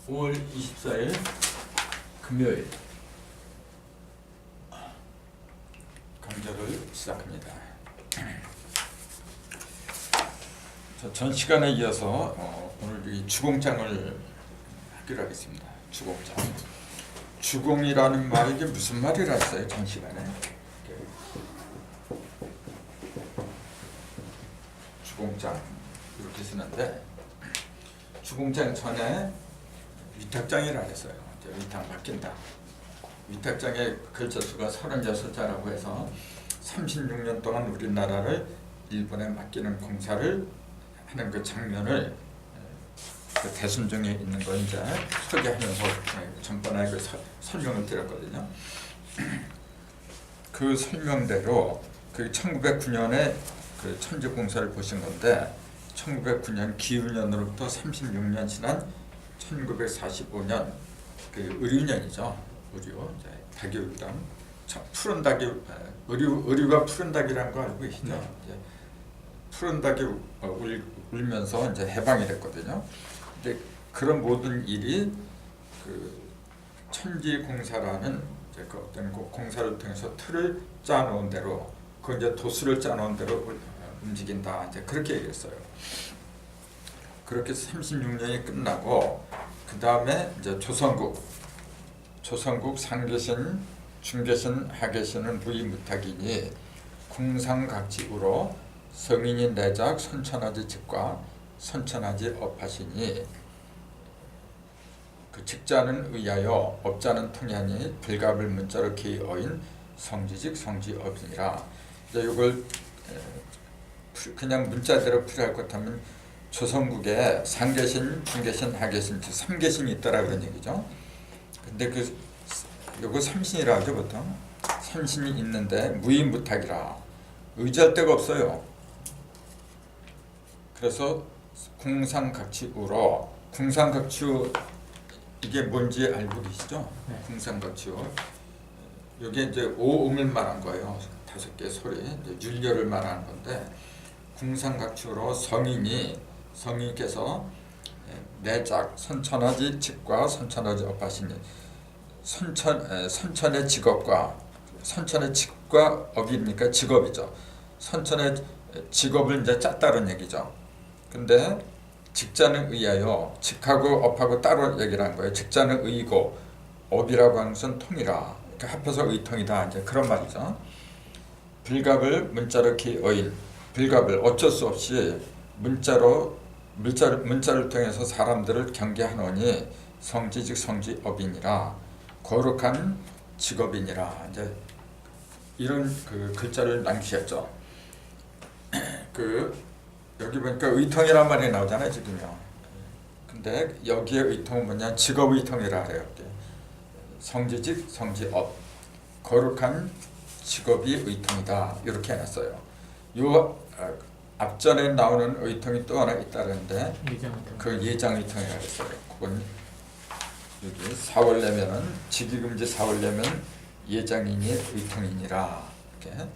5월 24일 금요일 강좌를 시작합니다. 전 시간에 이어서 오늘 이 주공장을 하기로 하겠습니다. 주공장. 주공이라는 말이 이게 무슨 말이라 했어요? 전 시간에. 주공장 이렇게 쓰는데 주공장 전에 위탁장이라 했어요. 위탁 맡긴다. 위탁장의 글자 수가 36자라고 해서 36년 동안 우리나라를 일본에 맡기는 공사를 하는 그 장면을 그 대순정에 있는 거 이제 소개하면서 전번에 그 설명을 드렸거든요. 그 설명대로 그 1909년에 그 천지공사를 보신 건데 1909년 기울년으로부터 36년 지난 1945년 그 의류년이죠. 의류 이제 닭이울당 푸른 닭이 의류가 푸른 닭이라는 거 알고 계시죠? 이제 푸른 닭이 울면서 이제 해방이 됐거든요. 근데 그런 모든 일이 그 천지공사라는 이제 그 어떤 그 공사를 통해서 틀을 짜놓은 대로 그 이제 도수를 짜놓은 대로 움직인다. 이제 그렇게 얘기했어요. 그렇게 36년이 끝나고 그 다음에 이제 조선국 상계신, 중계신, 하계신은 무이무탁이니 궁상각지우로 성인이 내작 선천하지 직과 선천하지 업하시니 그 직자는 의하여 업자는 통하니 불갑을 문자로 기어인 성지직 성지업이니라. 이제 이걸 그냥 문자대로 풀이할 것 하면 조선국에 상계신, 중계신, 하계신 3계신이 있더라 그런 얘기죠. 근데 그 요거 삼신이라 하죠 보통. 삼신이 있는데 무이무탁이라 의지할 데가 없어요. 그래서 궁상각치우로 궁상각치우 이게 뭔지 알고 계시죠? 네. 궁상각치우 이게 이제 오음을 말한 거예요. 5개 소리 이제 율려를 말하는 건데 궁상각치우로 성인께서 내작 선천하지 직과 선천하지 업하시니 선천의 직업과 선천의 직과 업이니까 직업이죠. 선천의 직업을 이제 짰다는 얘기죠. 근데 직자는 의하여 직하고 업하고 따로 얘기를 한 거예요. 직자는 의고 업이라고 하는 것은 통이라. 이렇게 합해서 의통이다. 이제 그런 말이죠. 불갑을 문자로 기어인 불갑을 어쩔 수 없이 문자를 통해서 사람들을 경계하노니 성지직 성지업이니라 거룩한 직업이니라. 이제 이런 그 글자를 남기셨죠. 그 여기 보니까 의통이란 말이 나오잖아요 지금요. 근데 여기에 의통은 뭐냐 직업 의통이라 해요. 성지직 성지업 거룩한 직업이 의통이다 이렇게 해놨어요. 요 앞전에 나오는 의통이 또 하나 있다는데 그 예장의통이라고 했어요. 그건 여기 사월내면은 직위금지 사월내면 예장이니 의통이니라 이렇게.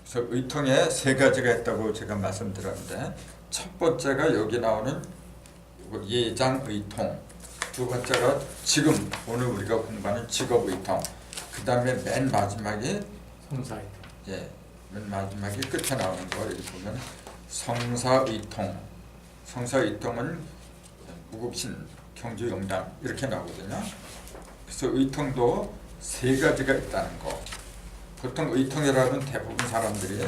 그래서 의통에 3가지가 있다고 제가 말씀드렸는데 첫 번째가 여기 나오는 예장의통, 두 번째가 지금 오늘 우리가 공부하는 직업의통, 그 다음에 맨 마지막이 성사의통. 예, 맨 마지막이 끝에 나오는 거 여기 보면 성사의통. 성사의통은 무국신, 경주영담 이렇게 나오거든요. 그래서 의통도 3가지가 있다는 거. 보통 의통이라는 대부분 사람들이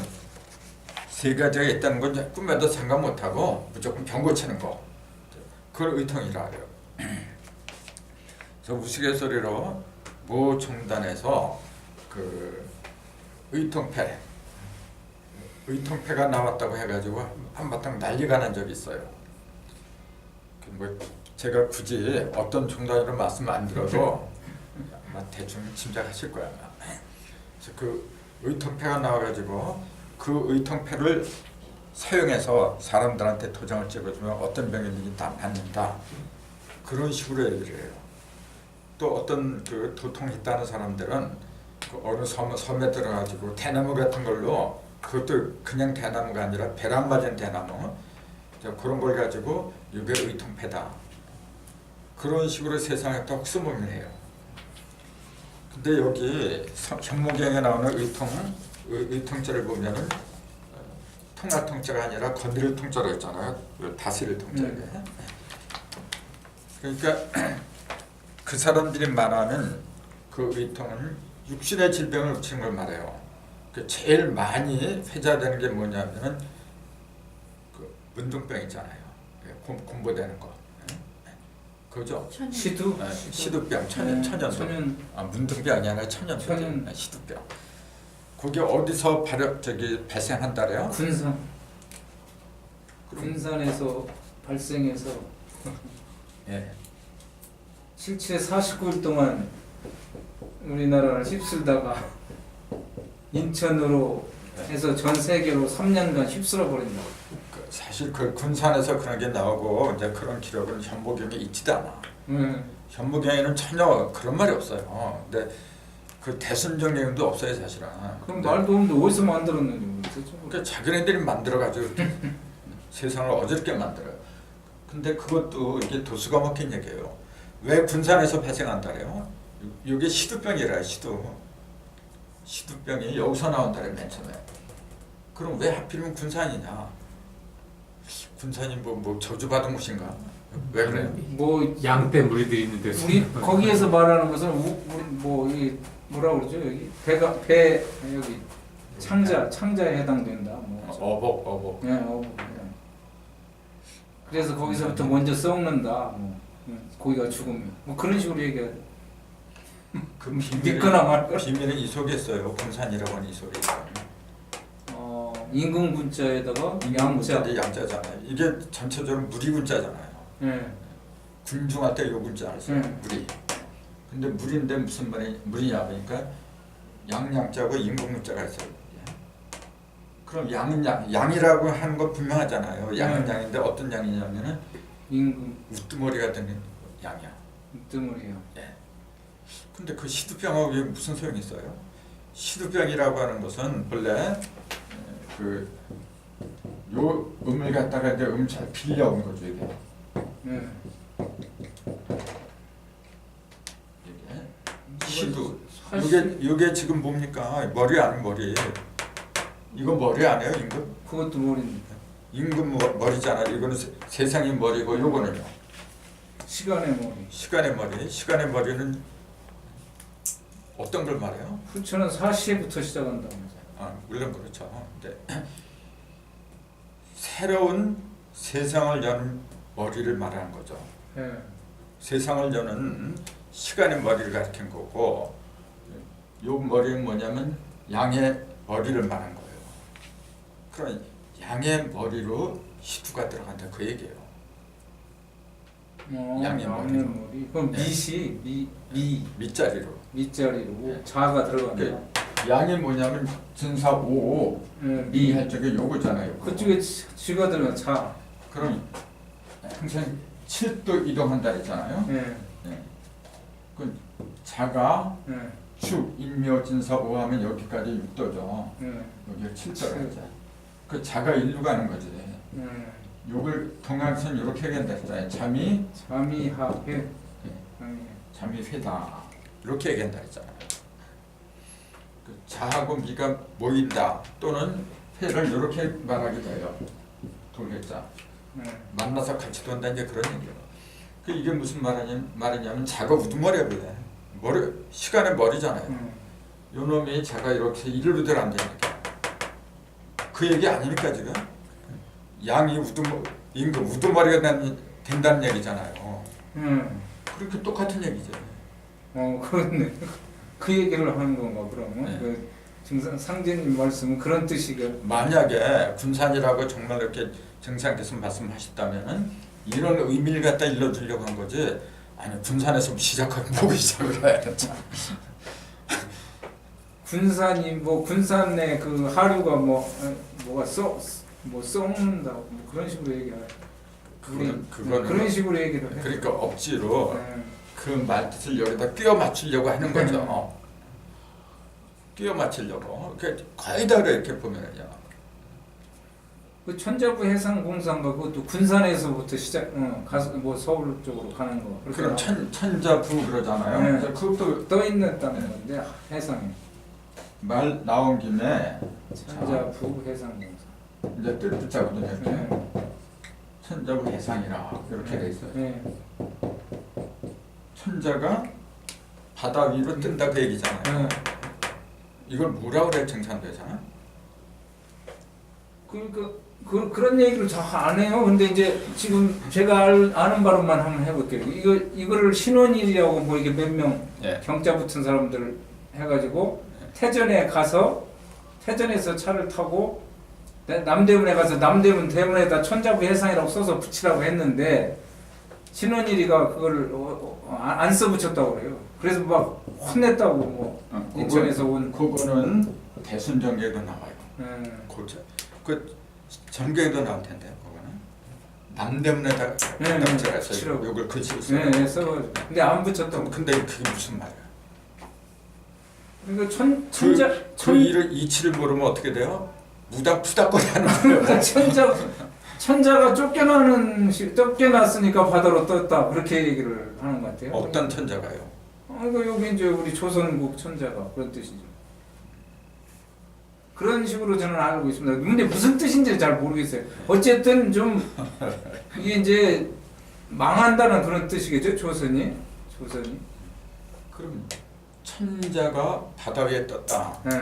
3가지가 있다는 건 꿈에도 생각 못하고 무조건 병 고치는 거. 그걸 의통이라 해요. 그래서 우스갯소리로 모 종단에서 그 의통패가 나왔다고 해가지고 한바탕 난리가 난 적이 있어요. 뭐 제가 굳이 어떤 종단으로 말씀 안 드려도 아마 대충 짐작하실 거야. 그래서 그 의통패가 나와가지고 그 의통패를 사용해서 사람들한테 도장을 찍어주면 어떤 병이든지 다 받는다. 그런 식으로 얘기를 해요. 또 어떤 그 도통했다는 사람들은 그 어느 섬에 들어가지고 대나무 같은 걸로 그것도 그냥 대나무가 아니라 벼락 맞은 대나무 그런 걸 가지고 이게 의통패다. 그런 식으로 세상에 또 혹수범을 해요. 근데 여기 현무경에 나오는 의통자를 보면은 통할 통자가 아니라 건드릴 통자로 있잖아요. 다스릴 통자에. 그러니까 그 사람들이 말하는 그 의통은 육신의 질병을 고치는 걸 말해요. 그 제일 많이 회자되는 게 뭐냐면은 그 문둥병 있잖아요. 공부되는 거. 그죠? 시두? 시두병, 천연병. 문둥병이 아니라 천연병. 시두병. 그게 어디서 발생한다래요? 군산. 군산에서 발생해서 예. 실제 49일 동안 우리나라를 휩쓸다가 인천으로 해서 전 세계로 3년간 휩쓸어 버린다. 사실 그 군산에서 그런 게 나오고 이제 그런 기록은 현무경에 있지도 않아. 현무경에는 전혀 그런 말이 없어요. 근데 그 대순정령도 없어요 사실은. 그럼 말도 없는데 어디서 만들었는지 모르겠죠. 그러니까 자기네들이 만들어가지고 세상을 어저께 만들어요. 근데 그것도 이게 도수가 먹힌 얘기예요. 왜 군산에서 발생한다래요? 이게 시두병이라 시두병이 여기서 나온다래 맨 처음에. 그럼 왜 하필이면 군산이냐? 군산이 뭐 저주받은 곳인가? 왜 그래요? 뭐 양떼 무리들이 있는데 우리 거기에서 말하는 것은 이 뭐라 그러죠? 여기 배 여기 창자에 해당된다. 뭐 어복. 네, 어복. 그래서 거기서부터 먼저 썩는다. 고기가 죽으면 뭐 그런 식으로 얘기해. 그 믿거나 말거나. 비밀은 이 속에 있어요. 군산이라고 하는 이 속에 있어요. 인근 군자에다가 양자잖아요. 이게 전체적으로 무리군자잖아요. 네. 군중할 때 요 군자 알았어요. 무리. 근데 무리인데 무슨 말이 무리냐 보니까 양자고 인근군자가 있어요. 그럼 양은 양이라고 하는 거 분명하잖아요. 양은 양인데 어떤 양이냐면은 인근 우두머리가 되는 양이야. 우두머리요. 예. 근데 그 시두병하고 무슨 소용이 있어요? 시두병이라고 하는 것은 본래 요 음을 갖다가 이제 잘 빌려온 거죠 이게. 이게 시두. 이게 지금 뭡니까? 머리 아닌 머리. 이거 머리 아니에요 임금? 그것도 머리입니다. 임금 머리잖아요. 이거는 세상의 머리고 요거는요. 시간의 머리. 시간의 머리는 어떤 걸 말해요? 후처는 4시에부터 시작한다고. 물론 그렇죠. 근데 새로운 세상을 여는 머리를 말하는 거죠. 네. 세상을 여는 시간의 머리를 가리킨 거고, 요 머리는 뭐냐면 양의 머리를 말하는 거예요. 그럼 양의 머리로 시두가 들어간다 그 얘기예요. 양의 머리. 그럼 네. 밑자리로 네. 자가 들어간다. 양이 뭐냐면 진사 5, 미 할 적에 요거잖아요. 그쪽에 쥐가 들어간 자. 그럼 항상 7도 이동한다 했잖아요. 네. 그 자가 네. 축, 인묘, 진사 5 하면 여기까지 6도죠. 네. 여기가 7도라 했죠. 그 자가 일로 가는 거지. 네. 요걸 동양선 이렇게 얘기한다 했잖아요. 잠이 잠이하회. 잠이 회다. 이렇게 얘기한다 했잖아요. 그 자하고 미가 모인다 또는 회를 이렇게 말하기도 해요. 돌겠자. 만나서 같이 돈다 이제 그런 얘기예요. 그 이게 무슨 말이냐면 자가 우두머리야 그래. 시간의 머리잖아요. 요 놈이 자가 이렇게 이리로 들어간다니까. 그 얘기 아닙니까 지금? 양이 우두머리가 된다는 얘기잖아요. 그렇게 똑같은 얘기죠. 그렇네. 그 얘기를 하는 건가 그러면? 네. 그 상제님 말씀은 그런 뜻이가. 만약에 군산이라고 정말 이렇게 정상께서 말씀하셨다면은 이런 의미를 갖다 일러주려고 한 거지. 아니 군산에서 시작하고 보기 시작을 해야 참. 군산이 군산의 그 하류가 뭐가 썩는다 뭐 그런 식으로 얘기하는. 그거는 그런 식으로 얘기를 해. 그러니까 억지로 그 말뜻을 여기다 끼워 맞추려고 하는 거죠. 끼워 맞추려고. 거의 다 이렇게 보면은요. 그 천자부 해상공사인가 그것도 군산에서부터 시작 가서 뭐 서울 쪽으로 가는 거. 그럼 천자부 그러잖아요. 네. 그래서 그것도 떠 있는다는 건데 해상에 말 나온 김에 천자부 해상공사. 이제 뜻자거든요. 네. 천자부 해상이라 이렇게 돼 있어요. 네. 천자가 바다 위로 뜬다 그 얘기잖아요. 네. 이걸 뭐라 그래 정산되잖아. 그러니까 그런 얘기를 잘 안 해요. 근데 이제 지금 제가 아는 바로만 한번 해볼게요. 이거를 신원일이라고 뭐 이게 몇 명 예. 경자 붙은 사람들 해가지고 태전에 가서 태전에서 차를 타고 남대문에 가서 남대문 대문에다 천자부 해상이라고 써서 붙이라고 했는데 신원일이가 그걸 안 써붙였다고 그래요. 그래서 막 혼냈다고 뭐 인천에서 온. 그거는 대순정계도 나와요. 그 전경에도 나올 텐데 그거는 남대문에다 붙이라고. 이걸 글씨로 써. 네, 써가지고. 근데 안 붙였다고. 근데 그게 무슨 말이야? 그러니까 그 일을 이치를 모르면 어떻게 돼요? 무닥푸닥거리 하는 거예요. 천자가 쫓겨났으니까 바다로 떴다 그렇게 얘기를 하는 것 같아요. 어떤 천자가요? 이거 여기 이제 우리 조선국 천자가 그런 뜻이죠. 그런 식으로 저는 알고 있습니다. 근데 무슨 뜻인지 잘 모르겠어요. 어쨌든 좀 이게 이제 망한다는 그런 뜻이겠죠, 조선이. 그럼 천자가 바다 위에 떴다. 네.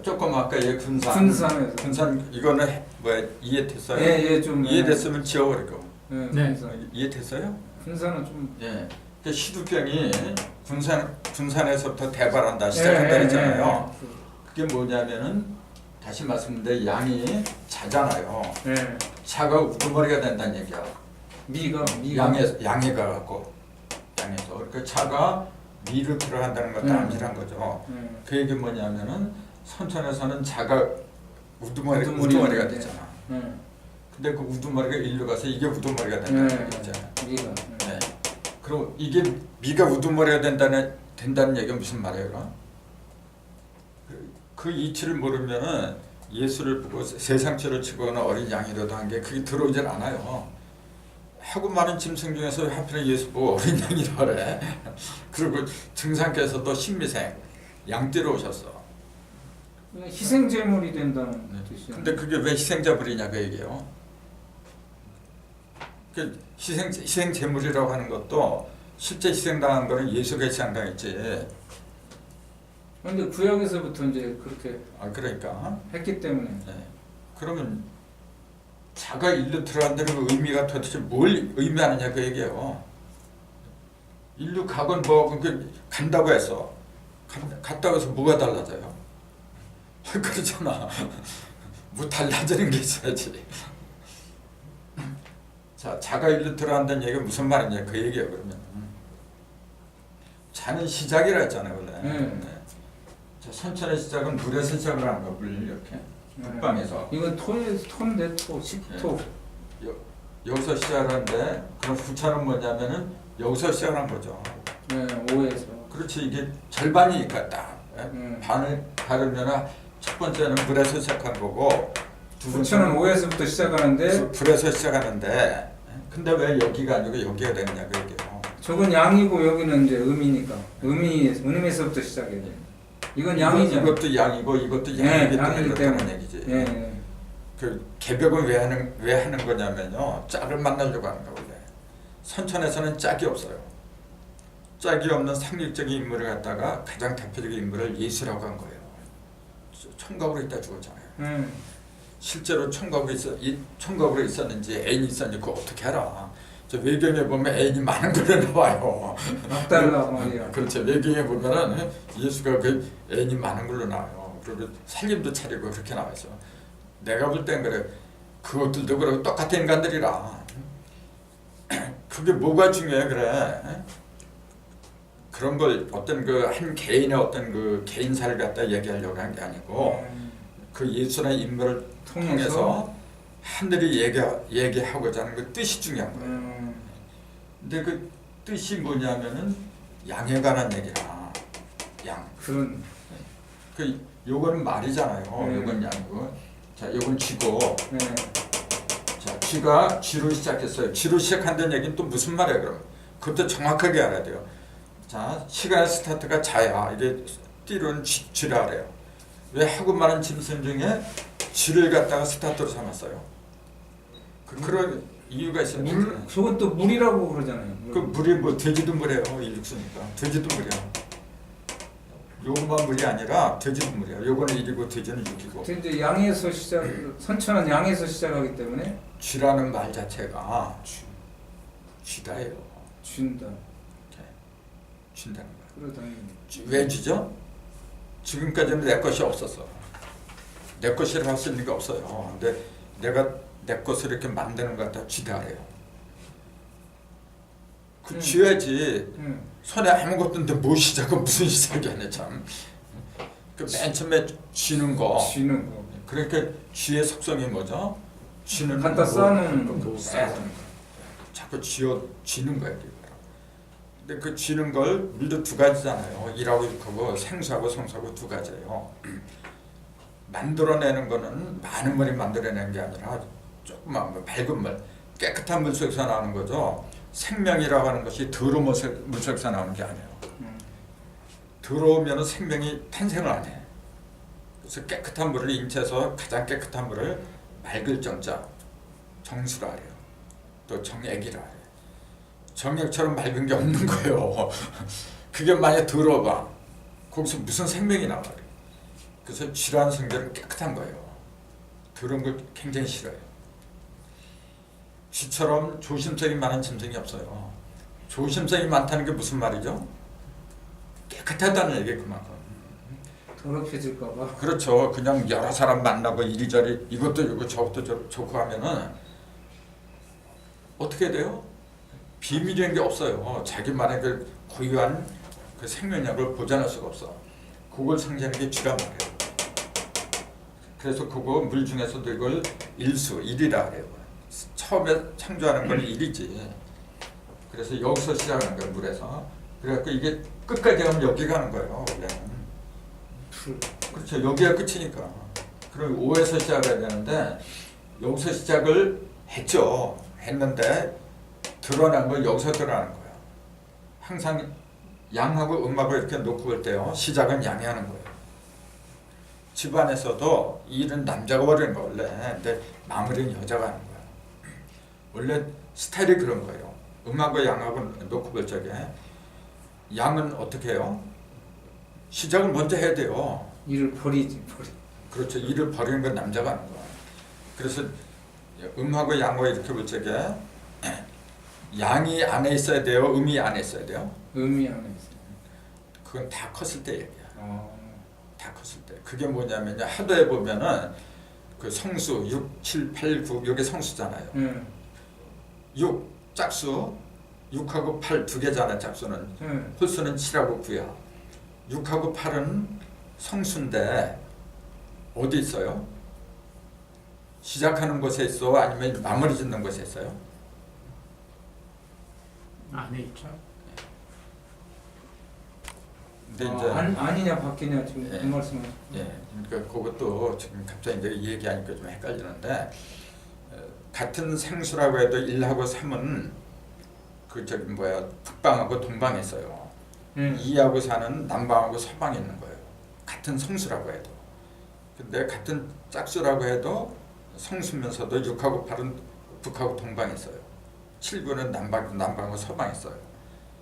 조금 아까 얘 군산 군산에서. 이거는 뭐 이해됐어요? 예, 좀 이해됐으면 지워버리고. 네. 군산. 이해됐어요? 군산은 좀. 예. 그 시두병이 군산에서부터 대발한다 시작한다 했잖아요. 그게 뭐냐면은 다시 말씀드린데 양이 자잖아요. 네. 자가 우두머리가 된다는 얘기야. 미가. 양에 가갖고 양에서 그러니까 자가 미를 들어간다는 것도 암시한 거죠. 그 얘기 뭐냐면은 선천에서는 자가 우두머리가 되잖아. 근데 그 우두머리가 일로 가서 이게 우두머리가 된다는 얘기잖아. 미가. 네. 그럼 이게 미가 우두머리가 된다는 얘기가 무슨 말이에요? 그 이치를 모르면은 예수를 보고 세상치를 치거나 어린 양이라도 한 게 그게 들어오질 않아요. 하고 많은 짐승 중에서 하필 예수 보고 어린 양이라 그래. 그리고 증상께서도 신미생 양띠로 오셨어. 희생제물이 된다는 뜻이에요. 근데 그게 왜 희생자불이냐 그 얘기예요. 그 희생제물이라고 하는 것도 실제 희생당한 거는 예수가 희생당했지. 근데 구약에서부터 이제 그렇게 그러니까 했기 때문에. 네. 그러면 자가 일로 들어간다는 그 의미가 도대체 뭘 의미하느냐 그 얘기예요. 일로 가건 뭐 간다고 해서 갔다고 해서 뭐가 달라져요? 그렇잖아. 뭐 달라지는 게 있어야지. 자, 자가 일로 들어간다는 얘기가 무슨 말이냐 그 얘기예요. 그러면 자는 시작이라 했잖아요 원래. 네. 자, 선천의 시작은 물에서 시작을 하는 거, 물 이렇게 북방에서. 이건 토인데 토, 식토. 네. 여기서 시작하는데 그럼 후차는 뭐냐면은 여기서 시작한 거죠. 네, 5에서. 그렇지 이게 절반이니까 딱 반을 가르면 첫 번째는 물에서 시작한 거고 두 후차는 5에서부터 시작하는데 불에서 시작하는데 근데 왜 여기가 아니고 여기가 되느냐 그 얘기예요. 저건 양이고 여기는 이제 음이니까 음에서부터 시작해야 돼. 이건 양이죠. 이것도 양이고 이것도 네, 양이기 때문에 얘기지. 네. 그 개벽은 왜 하는 거냐면요. 짝을 만나려고 하는 거 원래. 선천에서는 짝이 없어요. 짝이 없는 상륙적인 인물을 갖다가 가장 대표적인 인물을 예수라고 한 거예요. 총각으로 있다 죽었잖아요. 실제로 총각으로 있었는지 애인이 있었는지 그거 어떻게 알아? 저 외경에 보면 애인이 많은 걸로 나와요. 막달라 말이야. 그렇죠. 외경에 보면은 예수가 그 애인이 많은 걸로 나와요. 그리고 살림도 차리고 그렇게 나와있어. 내가 볼 땐 그래. 그것들도 그렇고 똑같은 인간들이라. 그게 뭐가 중요해 그래? 그런 걸 어떤 그 한 개인의 어떤 그 개인사를 갖다 얘기하려고 한 게 아니고 그 예수라는 인물을 통해서 하늘이 얘기하고자 하는 그 뜻이 중요한 거예요. 근데 그 뜻이 뭐냐면은 양에 관한 얘기라. 양. 그런. 요거는 말이잖아요. 요건 양이고. 자, 요건 쥐고. 자, 쥐가 쥐로 시작했어요. 쥐로 시작한다는 얘기는 또 무슨 말이에요, 그럼? 그것도 정확하게 알아야 돼요. 자, 시간의 스타트가 자야. 이게 띠로는 쥐라 그래요. 왜 하고 많은 짐승 중에 쥐를 갖다가 스타트로 삼았어요? 그런 이유가 있어요. 저것도 물이라고 그러잖아요. 그 물이 뭐 돼지도 물이에요. 일육수니까. 돼지도 물이야. 요것만 물이 아니라 돼지도 물이야. 요거는 1이고 돼지는 6이고. 이제 양에서 시작, 선천은 양에서 시작하기 때문에 쥐라는 말 자체가 쥐다예요. 쥔다. 쥔다는 거야. 그러다 왜 쥐죠? 지금까지는 내 것이 없었어. 내 것이라고 할 수 있는 게 없어요. 근데 내가 내 것을 이렇게 만드는 것 같다 쥐다래요. 그 쥐야지. 손에 아무것도 없는데 뭐 시작은 무슨 시작이 아니야 참. 그 맨 처음에 쥐는 거. 쥐는 거. 그러니까 쥐의 속성이 뭐죠? 쥐는 갖다 쌓는 거. 자꾸 쥐는 거야. 근데 그 쥐는 걸 물도 두 가지잖아요. 일하고 일하고 생수하고 성수하고 두 가지예요. 만들어내는 거는 많은 물이 만들어내는 게 아니라 조그만 물, 밝은 물, 깨끗한 물 속에서 나오는 거죠. 생명이라고 하는 것이 더러운 물 속에서 나오는 게 아니에요. 더러우면 생명이 탄생을 안 해. 그래서 깨끗한 물을 인체에서 가장 깨끗한 물을 맑을 정자 정수라 해요. 또 정액이라 해요. 정액처럼 맑은 게 없는 거예요. 그게 만약 더러워봐. 거기서 무슨 생명이 나와. 그래서 쥐라는 성질은 깨끗한 거예요. 더러운 걸 굉장히 싫어요. 쥐처럼 조심성이 많은 짐승이 없어요. 조심성이 많다는 게 무슨 말이죠? 깨끗하다는 얘기 그만큼. 더럽혀질까봐. 그렇죠. 그냥 여러 사람 만나고 이리저리 이것도 이거 저것도 좋고 하면은 어떻게 돼요? 비밀이라는 게 없어요. 자기만의 그 고유한 그 생명력을 보존할 수가 없어. 그걸 상징하는 게 쥐란 말이에요. 그래서 그거 물 중에서도 이걸 일수, 일이라 그래요. 처음에 창조하는 건 일이지. 그래서 여기서 시작하는 거예요, 물에서. 그래갖고 이게 끝까지 가면 여기 가는 거예요, 원래는. 그렇죠. 여기가 끝이니까. 그럼 5에서 시작해야 되는데 여기서 시작을 했는데 드러난 건 여기서 드러나는 거예요. 항상 양하고 음하고 이렇게 놓고 볼 때요. 시작은 양이 하는 거예요. 집안에서도 일은 남자가 버리는 거 원래. 근데 마무리는 여자가 하는 거예요. 원래 스타일이 그런 거예요. 음하고 양하고 놓고 볼 적에 양은 어떻게 해요? 시작을 먼저 해야 돼요. 일을 버리지. 그렇죠. 일을 버리는 건 남자가 하는 거야. 그래서 음하고 양하고 이렇게 볼 적에 양이 안에 있어야 돼요? 음이 안에 있어야 돼요? 음이 안에 있어요. 그건 다 컸을 때 얘기야. 다 컸을 때. 그게 뭐냐면요. 하도해 보면은 그 성수 6, 7, 8, 9 이게 성수잖아요. 6 짝수 6하고 8 두 개잖아. 짝수는. 홀수는 7하고 9야. 6하고 8은 성수인데 어디 있어요? 시작하는 곳에 있어? 아니면 마무리 짓는 곳에 있어요? 안에 있죠. 근데 이제 아니냐 바뀌냐 지금 예. 그 말씀을. 예, 그러니까 그것도 지금 갑자기 이제 얘기하니까 좀 헷갈리는데 같은 생수라고 해도 1하고 3은 그 저기 뭐야 북방하고 동방에 있어요. 2하고 4는 남방하고 서방에 있는 거예요. 같은 성수라고 해도. 근데 같은 짝수라고 해도 성수면서도 6하고 8은 북하고 동방에 있어요. 7, 9는 남방하고 서방에 있어요.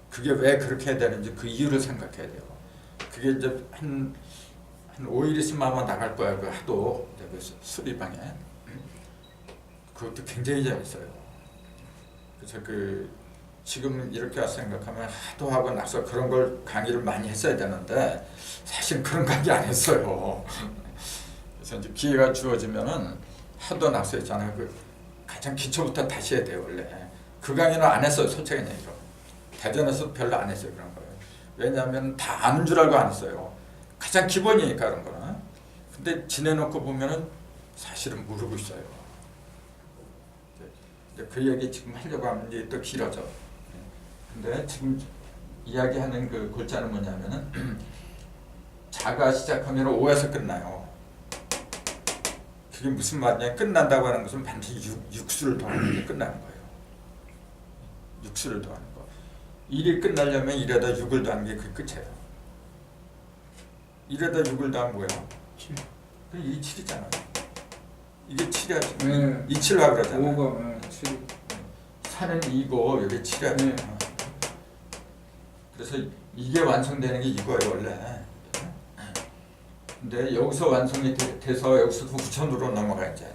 그게 왜 그렇게 해야 되는지 그 이유를 생각해야 돼요. 그게 이제 한 5일 있으면 아마 나갈 거야. 그 하도 그 수리방에. 그것도 굉장히 재밌어요. 그래서 그 지금 이렇게 와서 생각하면 하도 하고 나서 그런 걸 강의를 많이 했어야 되는데 사실 그런 강의 안 했어요. 그래서 이제 기회가 주어지면은 하도 나서 있잖아요. 그 가장 기초부터 다시 해야 돼요 원래. 그 강의는 안 했어요 솔직히 얘기로. 대전에서 별로 안 했어요 그런 거예요. 왜냐하면 다 아는 줄 알고 안 했어요. 가장 기본이니까 그런 거는. 근데 지내놓고 보면은 사실은 모르고 있어요. 근데 그 얘기 지금 하려고 하면 이제 또 길어져. 근데 지금 이야기하는 그 골자는 뭐냐면은 자가 시작하면 5에서 끝나요. 그게 무슨 말이냐? 끝난다고 하는 것은 반드시 육수를 더하는 게 끝나는 거예요. 육수를 더하는 거. 일이 끝나려면 일에다 6을 더하는 게 그게 끝이에요. 일에다 6을 더하면 뭐야? 7. 이 7이잖아. 이게 7이야. 네. 2, 7라 그러잖아. 5가 7. 4는 2고 여기 7이야. 네. 그래서 이게 완성되는 게 이거예요 원래. 근데 여기서 완성이 돼서 여기서 후천으로 넘어가 이제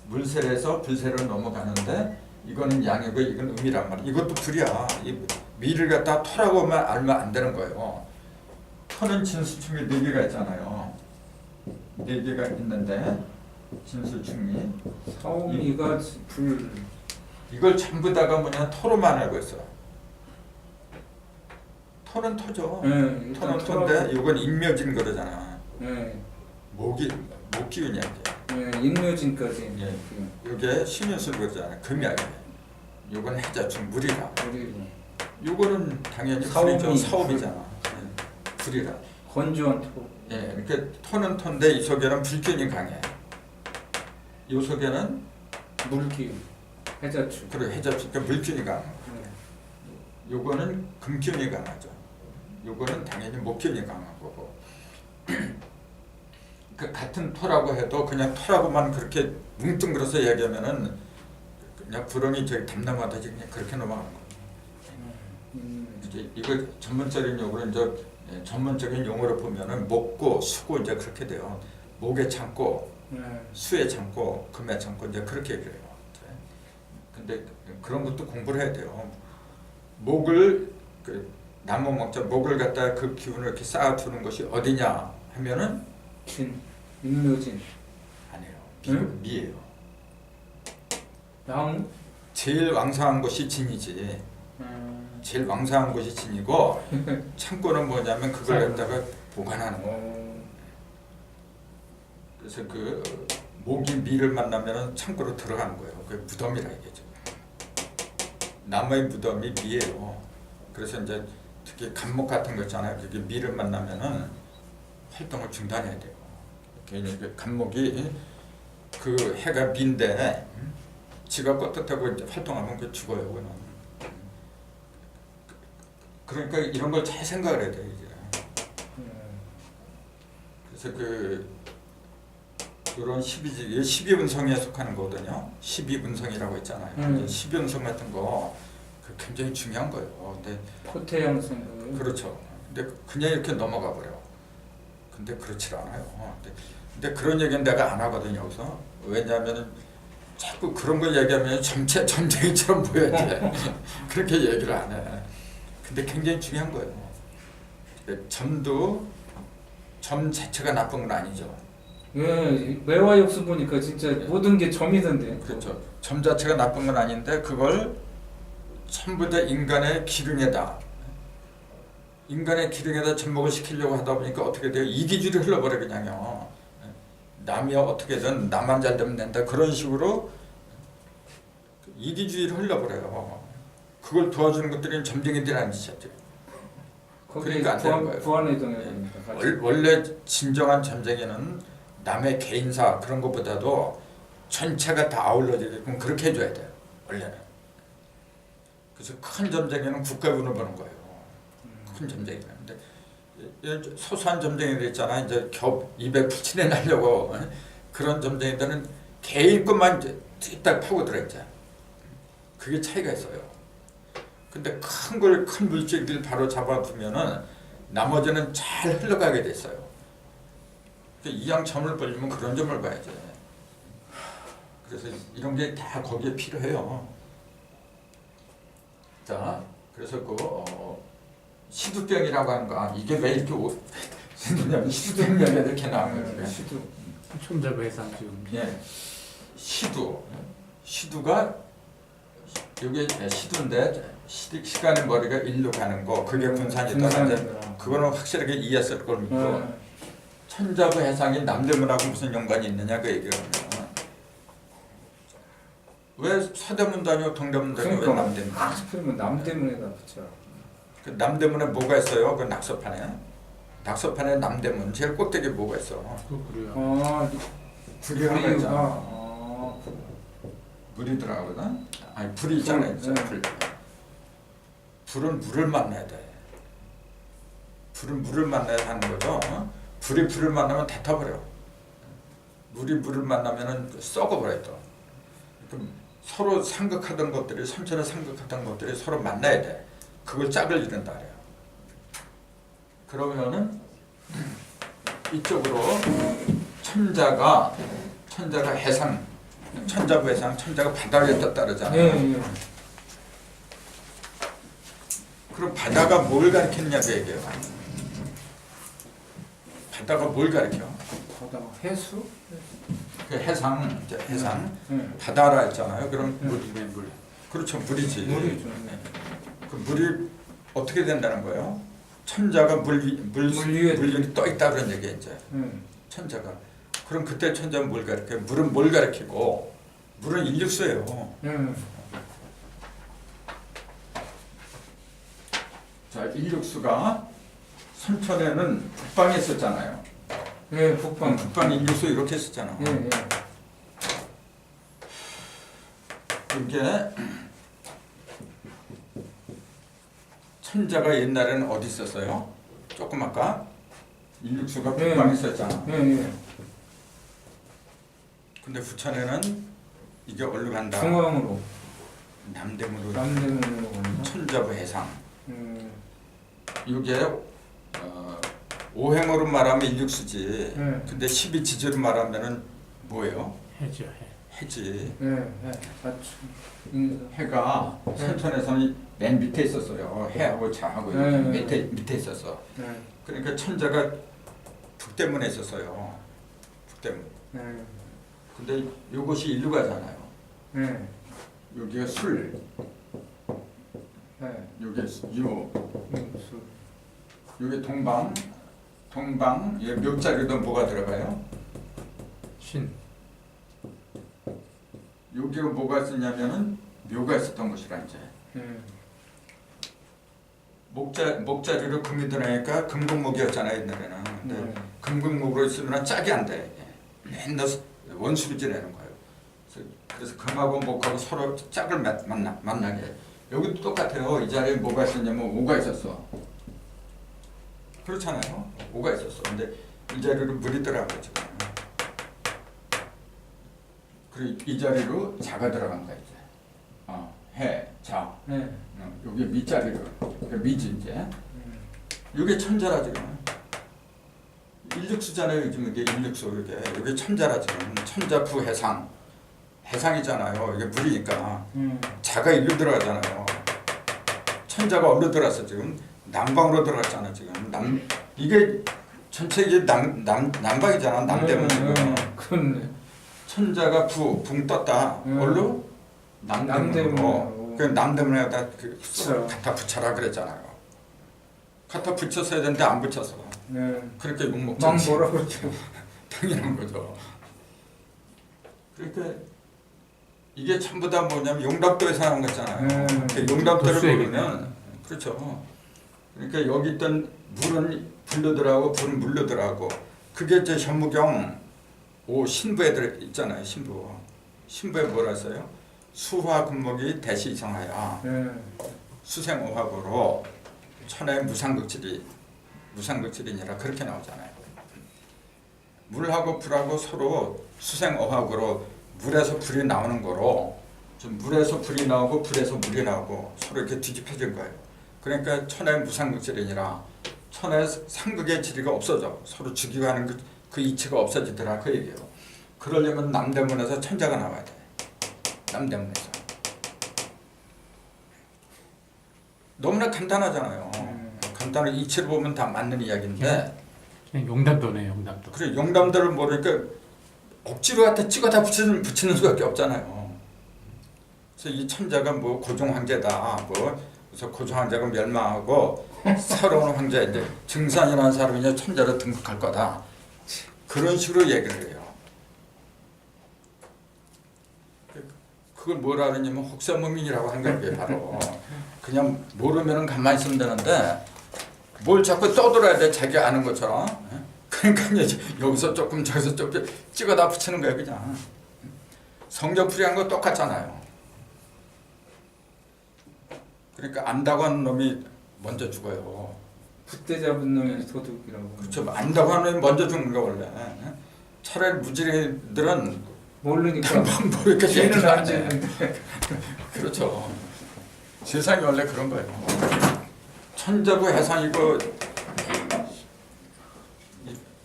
물셀에서 불셀로 넘어가는데 이거는 양이고 이건 음이란 말이야. 이것도 둘이야. 이 미를 갖다 토라고만 알면 안 되는 거예요. 토는 진수충이 4개가 있잖아요. 4개가 있는데 진수충이 사오미가 불. 이걸 전부 다가 뭐냐 토로만 알고 있어. 토는 토죠. 네, 토는 일단 토인데 이건 인묘진 그러잖아. 네. 목기운이야 이게. 네, 인묘진까지. 예. 이게 신유술 그러잖아. 금이야 이게. 요건 해자충 물이라. 그리고 요거는 당연히 사오미, 불이죠. 사오미잖아. 예. 불이라. 건조한 토. 예. 이렇게 토는 토인데 이 속에는 불균이 강해. 요 속에는 물기운. 해자축. 그리고 해자충 그러니까 물균이 강해. 네. 요거는 금균이 강하죠. 요거는 당연히 목균이 강한 거고. 그 같은 토라고 해도 그냥 토라고만 그렇게 뭉뚱그려서 얘기하면은 그냥 불엉이 저기 담담하다지 그냥 그렇게 넘어가는 거예요. 이제 이거 전문적인 용어로 이제 전문적인 용어로 보면은 목고 수고 이제 그렇게 돼요. 목에 참고 네. 수에 참고 금에 참고 이제 그렇게 얘기를 해요. 근데 그런 것도 공부를 해야 돼요. 목을 그 나무 먹자 목을 갖다 그 기운을 이렇게 쌓아두는 것이 어디냐 하면은 진. 인묘진. 아니에요. 응? 미예요. 나무. 제일 왕성한 것이 진이지. 제일 왕성한 것이 진이고 창고는 뭐냐면 그걸 갖다가 보관하는 거예요. 그래서 그 목이 미를 만나면 창고로 들어가는 거예요. 그게 무덤이라 얘기죠. 나무의 무덤이 미예요. 그래서 이제 특히 간목 같은 거 있잖아요. 그게 미를 만나면은 활동을 중단해야 돼요. 괜히 그 간목이 그 해가 미인데 지가 껐듯하고 이제 활동하면 그 죽어요. 그는. 그러니까 이런 걸 잘 생각을 해야 돼요. 이제. 그래서 그 이런 12운성에 속하는 거거든요. 12운성이라고 있잖아요. 12운성 같은 거 그 굉장히 중요한 거예요. 근데 포태양성. 그렇죠. 근데 그냥 이렇게 넘어가 버려. 근데 그렇지 않아요. 근데 그런 얘기는 내가 안 하거든요. 여기서 왜냐하면 자꾸 그런 걸 얘기하면 전체 전쟁이처럼 보여야 그렇게 얘기를 안 해. 근데 굉장히 중요한 거예요. 점도 점 자체가 나쁜 건 아니죠. 예, 매화역수 보니까 진짜 모든 게 점이던데. 그렇죠. 점 자체가 나쁜 건 아닌데 그걸 전부 다 인간의 기능에다 인간의 기능에다 접목을 시키려고 하다 보니까 어떻게 돼요? 이기주의로 흘러버려 그냥요. 남이 어떻게든 나만 잘 되면 된다 그런 식으로 이기주의로 흘러버려요. 그걸 도와주는 것들이 점쟁이들이라는 짓이죠. 그러니까 안 되는 거예요. 부안회동에 됩니다. 원래 진정한 점쟁이는 남의 개인사 그런 것보다도 전체가 다 아울러지게끔 그렇게 해줘야 돼요. 원래는. 그래서 큰 점쟁이는 국가군을 보는 거예요. 큰 점쟁이는. 근데 소소한 점쟁이들 있잖아. 이제 겹 입에 붙이내 날려고 그런 점쟁이들은 개인 것만 딱 파고 들어있자. 그게 차이가 있어요. 근데 큰 물질들 바로 잡아두면은 나머지는 잘 흘러가게 됐어요. 이왕 점을 벌리면 그런 점을 봐야지. 그래서 이런 게 다 거기에 필요해요. 자, 그래서 그 시두병이라고 하는 거 이게 왜 이렇게 생기냐면 시두병이 이렇게 나오는 거예요. 시두. 촌잡 해상 지금. 예, 시두가 이게 시두인데 시간의 머리가 일로 가는 거 그게 분산이다. 그거는 확실하게 이해했을 걸 믿고 천자부 해상이 남대문하고 무슨 연관이 있느냐 그 얘기를 합니다. 왜 서대문 다니고 동대문 다니고 왜 남대문? 그러면 남대문에다 붙여. 그 남대문에 뭐가 있어요? 그 낙서판에 남대문 제일 꼭대기에 뭐가 있어? 그래요. 아, 불이라고 불이, 했잖아. 아, 물이더라거든. 아니 불이 있잖아. 불, 네. 불. 불은 물을 만나야 돼. 불은 물을 만나야 하는 거죠. 불이 불을 만나면 다 타버려. 물이 물을 만나면은 썩어버려 또. 그럼 서로 상극하던 것들이 선천에 상극하던 것들이 서로 만나야 돼. 그걸 짝을 이룬다 그래요. 그러면은 이쪽으로 천자가 해상, 천자부 해상, 천자가 바다에 떴다 그러잖아요. 예, 예. 그럼 바다가 뭘 가리켰냐 그 얘기예요. 바다가 뭘 가리켜? 바다 해수? 그 해상, 이제 해상, 예. 바다라 했잖아요. 그럼 물이네 물. 그렇죠, 물이지. 물이죠. 그 물이 어떻게 된다는 거예요? 천자가 물 위에 떠 있다 그런 얘기 이제. 예. 천자가. 그럼 그때 천자는 뭘 가리켜? 물은 뭘 가리키고? 물은 인육수예요. 예. 자, 인육수가 선천에는 북방에 있었잖아요. 예, 북방. 북방 인육수 이렇게 했었잖아. 예, 예. 이게 천자가 옛날에는 어디 있었어요? 조금 아까 인육수가 네. 북방에 있었잖아. 예, 예. 근데 부천에는 이게 어디로 간다? 중앙으로. 남대문으로 남대문으로 가는 거. 천자부 해상. 음. 이게 오행으로 말하면 인육수지. 네. 근데 12지지로 말하면은 뭐예요? 해죠 해. 해지. 예, 예. 맞죠. 해가 선천에서는 맨 밑에 있었어요. 해하고 자하고 이렇게 밑에 있었어. 예. 그러니까 천자가 북대문에 있었어요. 북대문. 예. 근데 이것이 일로 가잖아요. 예. 여기가 술, 예. 여기 유, 육수. 여기 동방, 예, 묘자리도 뭐가 들어가요? 신. 여기가 뭐가 있었냐면은 묘가 있었던 것이라 이제. 예. 목자리로 금이 들어가니까 금금목이었잖아요 옛날에는. 근데 금금목으로 있으면 짝이 안 돼. 맨날 원수를 지내는 거예요. 그래서 금하고 목하고 서로 짝을 만나게 해. 여기도 똑같아요. 이 자리에 뭐가 있었냐면 오가 있었어. 그렇잖아요. 오가 있었어. 근데 이 자리로 물이 들어간 거죠. 그리고 이 자리로 자가 들어간 거야 이제. 해, 자. 예. 여기 밑자리로. 그러니까 미지 이제. 이게 천자라 지금. 인육수잖아요. 요즘 이게 인육수 이게. 여기 천자라 지금. 천자부 해상. 해상이잖아요. 이게 물이니까. 자가 일로 들어가잖아요. 천자가 어디로 들어갔어 지금? 남방으로 들어갔잖아 지금. 이게 전체 이게 남방이잖아. 남대문 지금. 그렇네. 천자가 붕 떴다. 어디로? 남대문으로. 남대문으로. 그 남대문에다 그쵸. 갖다 붙여라 그랬잖아요. 갖다 붙였어야 되는데 안 붙였어. 예. 그렇게 욕먹지. 막 뭐라 그러죠. 당연한 거죠. 그러니까 이게 전부 다 뭐냐면 용담도에서 하는 거잖아요. 그 용담도를 도수에 보면 그렇죠. 그러니까 여기 있던 물은 불로들하고 불은 물로들하고 그게 이제 현무경 신부에 들 있잖아요. 신부에 뭐라 했어요? 수화 금목이 대시 이성하여 예. 수생오합으로 천하의 무상극질이니라 그렇게 나오잖아요. 물하고 불하고 서로 수생어학으로 물에서 불이 나오는 거로 좀 물에서 불이 나오고 불에서 물이 나오고 서로 이렇게 뒤집혀진 거예요. 그러니까 천하의 무상극질이니라 천하의 상극의 질이가 없어져. 서로 죽이고 하는 그 이치가 없어지더라 그 얘기예요. 그러려면 남대문에서 천자가 나와야 돼. 남대문에서. 너무나 간단하잖아요. 간단하게 이치를 보면 다 맞는 이야기인데 그냥 용담도네 용담도. 그래 용담들을 모르니까 억지로 갖다 찍어다 붙이는 수밖에 없잖아요. 그래서 이 천자가 뭐 고종 황제다 그래서 고종 황제가 멸망하고 새로운 황제인데 증산이라는 사람이 이제 천자로 등극할 거다 그런 식으로 얘기를 해요. 그걸 뭐라 그러냐면 혹사무민이라고 하는 게 바로 그냥 모르면은 가만히 있으면 되는데 뭘 자꾸 떠들어야 돼 자기 아는 것처럼. 그러니까 이제 여기서 조금 저기서 조금 찍어다 붙이는 거예요 그냥. 성적풀이한 거 똑같잖아요. 그러니까 안다고 하는 놈이 먼저 죽어요. 붓대 잡은 놈이 도둑이라고. 그렇죠. 안다고 하는 놈이 먼저 죽는 거 원래. 차라리 무지개들은 모르니까 모르게 죄는 안 돼. 짓는데. 그렇죠. 세상이 원래 그런 거예요. 천자부 해상이고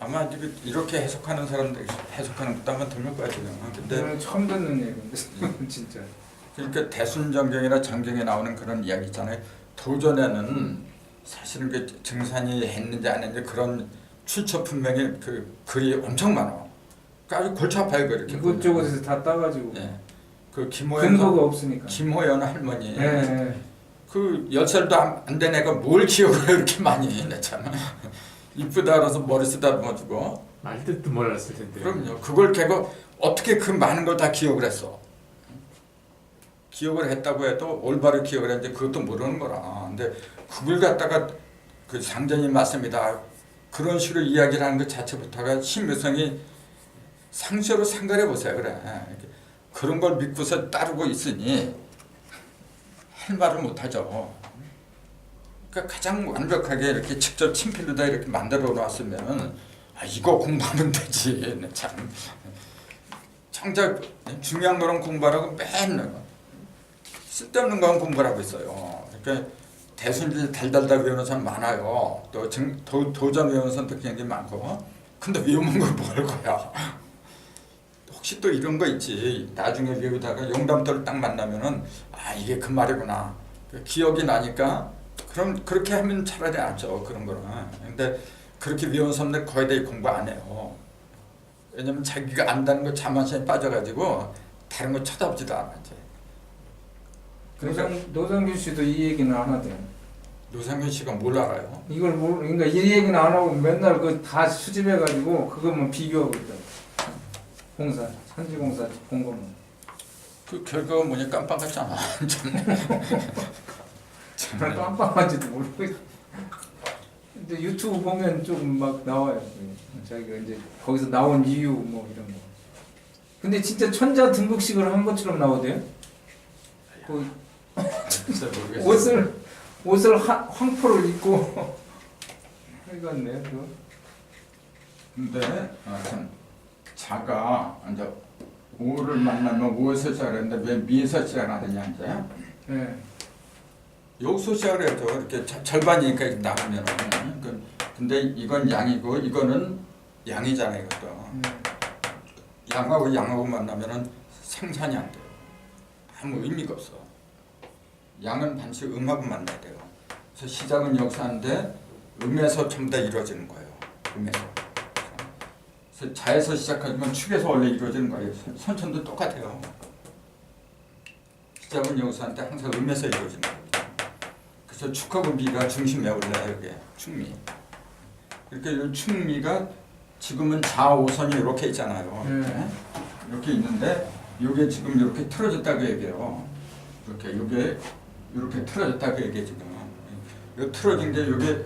아마 이렇게 해석하는 사람들 해석하는 것도 아마 드물 거야 지금. 근데 오늘 처음 듣는 얘기인데 진짜. 그러니까 대순정경이나 정경에 나오는 그런 이야기 있잖아요. 도전에는 사실은 그 증산이 했는지 안 했는지 그런 출처 분명히 그 글이 엄청 많아. 그러니까 아주 골치 아파요 그렇게. 이곳저곳에서 다 따가지고. 예. 그 김호연 근거가 없으니까. 김호연 할머니. 예. 그 10살도 안 된 애가 뭘 기억을 해 이렇게 많이 냈잖아. 이쁘다 그래서 머리 쓰다듬어주고. 말 뜻도 몰랐을 텐데. 그럼요. 그걸 걔가 어떻게 그 많은 걸 다 기억을 했어. 기억을 했다고 해도 올바로 기억을 했는데 그것도 모르는 거라. 근데 그걸 갖다가 그 상전이 맞습니다. 그런 식으로 이야기를 하는 것 자체부터가 신묘성이 상식으로 생각해 보세요. 그래. 그런 걸 믿고서 따르고 있으니 할 말을 못 하죠. 그러니까 가장 완벽하게 이렇게 직접 친필로다 이렇게 만들어 놨으면 아, 이거 공부하면 되지. 참 정작 중요한 거는 공부하라고 맨날 쓸데없는 거는 공부를 하고 있어요. 그러니까 대순지 달달달 외우는 사람 많아요. 또 도전 외우는 사람도 굉장히 많고. 근데 외우는 걸 뭐 할 거야? 혹시 또 이런 거 있지. 나중에 외우다가 용담터를 딱 만나면은 아 이게 그 말이구나. 기억이 나니까 그럼 그렇게 하면 차라리 낫죠. 그런 거는. 근데 그렇게 외운 사람들 거의 다 공부 안 해요. 왜냐면 자기가 안다는 거 자만심에 빠져가지고 다른 거 쳐다보지도 않아 이제. 노상균 씨도 이 얘기는 안 하대요. 노상균 씨가 뭘 알아요? 이걸 그러니까 이 얘기는 안 하고 맨날 그 다 수집해가지고 그것만 비교하고 있다. 공사, 산지공사 본 거는. 그 결과가 뭐냐 깜빡했잖아. 저는 깜빡한지도 모르고. 근데 유튜브 보면 조금 막 나와요. 자기가 이제 거기서 나온 이유 뭐 이런 거. 근데 진짜 천자 등극식을 한 것처럼 나오대요. 그 옷을 황포를 입고 해갔네. 그거. 근데 참 자가 이제 오를 만나면 오에서 시작하는데 왜 미에서 시작하느냐 이제. 네. 여기서 시작을 해죠. 이렇게 절반이니까 이렇게 나가면은. 근데 이건 양이고 이거는 양이잖아요. 이것도. 양하고 양하고 만나면은 생산이 안 돼요. 아무 의미가 없어. 양은 반드시 음하고 만나야 돼요. 그래서 시작은 역사인데 음에서 전부 다 이루어지는 거예요. 음에서. 그래서 자에서 시작하지만 축에서 원래 이루어지는 거예요. 선천도 똑같아요. 시작은 역사인데 항상 음에서 이루어지는 거예요. 그래서 축하고 미가 중심에 올라요. 이게 축미. 그러니까 이 축미가 지금은 좌오선이 이렇게 있잖아요. 이렇게 있는데 이게 지금 이렇게 틀어졌다고 얘기해요. 이게 이렇게 틀어졌다고 얘기해 지금. 이 틀어진 게 이게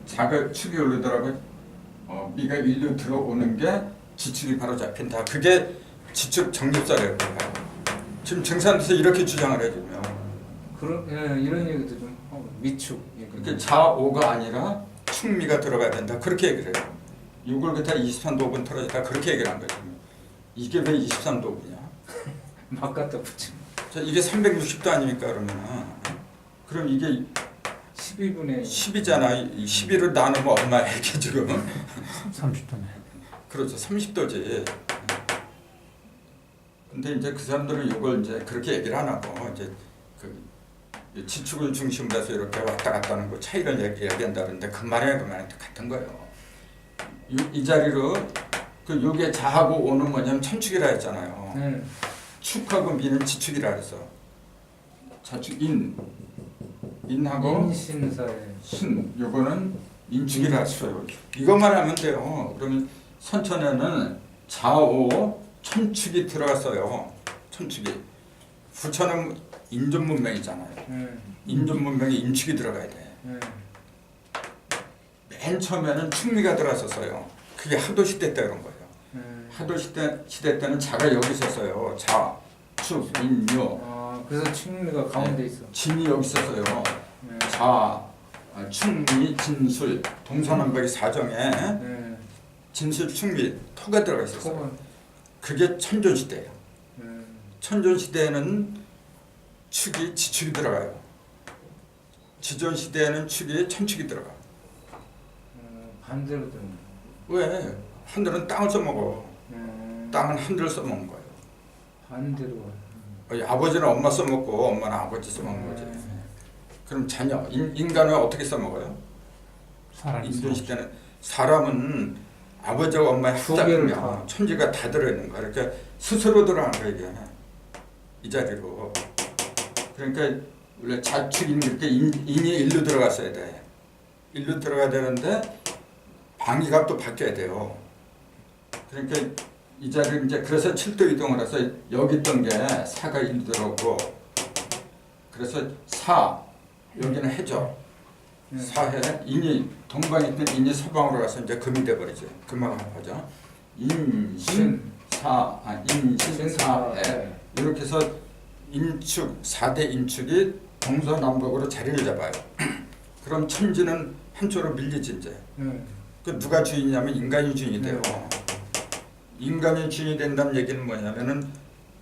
자가 축이 오르더라고. 미가 일로 들어오는 게 지축이 바로 잡힌다. 그게 지축 정립사래요. 지금 증산에서 이렇게 주장을 해주면. 이런 얘기도 좀 미축. 그게 좌오가 아니라 축미가 들어가야 된다. 그렇게 얘기를 해요. 이걸 그때 23도분 틀어졌다. 그렇게 얘기를 한 거죠. 이게 왜 23도분이야? 막 갖다 붙이면. 자, 이게 360도 아닙니까 그러면은. 그럼 이게 12분의 10이잖아. 12를 나누면 얼마야 이게 지금? 30도네. 그렇죠. 30도지. 근데 이제 그 사람들은 이걸 이제 그렇게 얘기를 안 하고 이제 그 지축을 중심으로 해서 이렇게 왔다 갔다 하는 거 차이를 얘기한다는데 그 말이랑 그 말이랑 똑같은 거예요. 이 자리로 그 요게 자하고 오는 뭐냐면 천축이라 했잖아요. 축하고 미는 지축이라 그랬어. 자축 인하고 인신사에 신 요거는 인축이라 했어요. 이것만 하면 돼요. 그러면 선천에는 좌오 천축이 들어갔어요. 천축이. 부처는 인존문명이잖아요. 인존문명에 인축이 들어가야 돼. 맨 처음에는 축미가 들어갔었어요. 그게 하도 시대 때 그런 거예요. 하도 시대 때는 자가 여기 있었어요. 자, 축, 인, 요. 그래서 충리가 가운데 있어. 진이 여기 있었어요. 자, 충미, 진술, 동서남북의 사정에 진술, 충미, 토가 들어가 있었어요. 그게 천존시대예요. 천존시대에는 축이 지축이 들어가요. 지존시대에는 축이 천축이 들어가. 반대로 좀. 왜? 한들은 땅을 써먹어. 땅은 한들을 써먹는 거예요. 반대로. 아버지는 엄마 써먹고 엄마는 아버지 써먹는 거지. 그럼 자녀, 인간은 어떻게 써먹어요? 인존시대는 사람은 아버지와 엄마의 합작이면 천지가 다 들어있는 거야. 그러니까 스스로 들어가는 거야 이게. 이 자리로. 그러니까 원래 자축인 이렇게 인이 일로 들어갔어야 돼. 일로 들어가야 되는데 방위가 또 바뀌어야 돼요. 그러니까 이 자리를 이제 그래서 7도 이동을 해서 여기 있던 게 사가 일로 들어오고 그래서 사 여기는 해죠. 사해 인이 동방에 있던 인이 서방으로 가서 이제 금이 돼 버리죠. 금방 하죠. 인신 사해 이렇게 해서 인축 4대 인축이 동서남북으로 자리를 잡아요. 그럼 천지는 한쪽으로 밀리지 이제. 그 누가 주인이냐면 인간이 주인이 돼요. 인간이 주인이 된다는 얘기는 뭐냐면은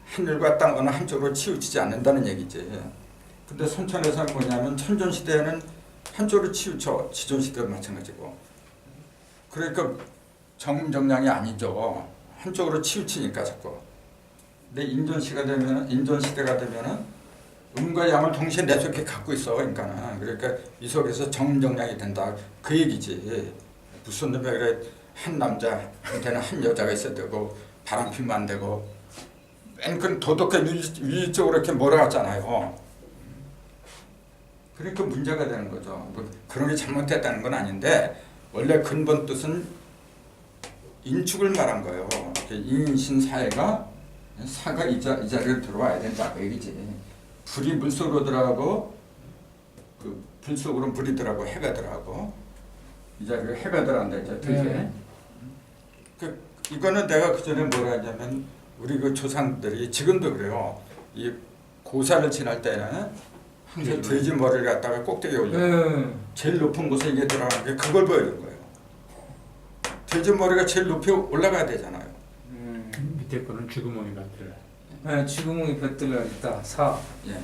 하늘과 땅 어느 한쪽으로 치우치지 않는다는 얘기지. 근데 선천에서는 뭐냐면 천존 시대에는 한쪽으로 치우쳐. 지존 시대도 마찬가지고. 그러니까 정정량이 아니죠. 한쪽으로 치우치니까 자꾸. 근데 인존 시대가 되면은 음과 양을 동시에 내 속에 갖고 있어 인간은. 그러니까 이 속에서 정정량이 된다 그 얘기지. 무슨 놈이 그래 한 남자한테는 한 여자가 있어야 되고 바람 피면 안 되고 맨 그 도덕과 윤리적으로 이렇게 몰아갔잖아요. 그러니까 문제가 되는 거죠. 뭐 그런 게 잘못됐다는 건 아닌데 원래 근본 뜻은 인축을 말한 거예요. 인신사회가 사가 이 자리로 들어와야 된다 그 얘기지. 불이 물 속으로 들어가고 그 불 속으로 물이 들어가고 해가 들어가고 이 자리로 해가 들어간다 이제 뜻에. 그 이거는 내가 그 전에 뭐라 하냐면 우리 그 조상들이 지금도 그래요. 이 고사를 지날 때는 항상 돼지 머리를 갖다가 꼭대기에 올려. 제일 높은 곳에 이게 들어가는 게 그걸 보여주는 거예요. 돼지 머리가 제일 높이 올라가야 되잖아요. 밑에 거는 쥐구멍이가 들어. 네, 쥐구멍이 뱉들어 있다. 사. 예.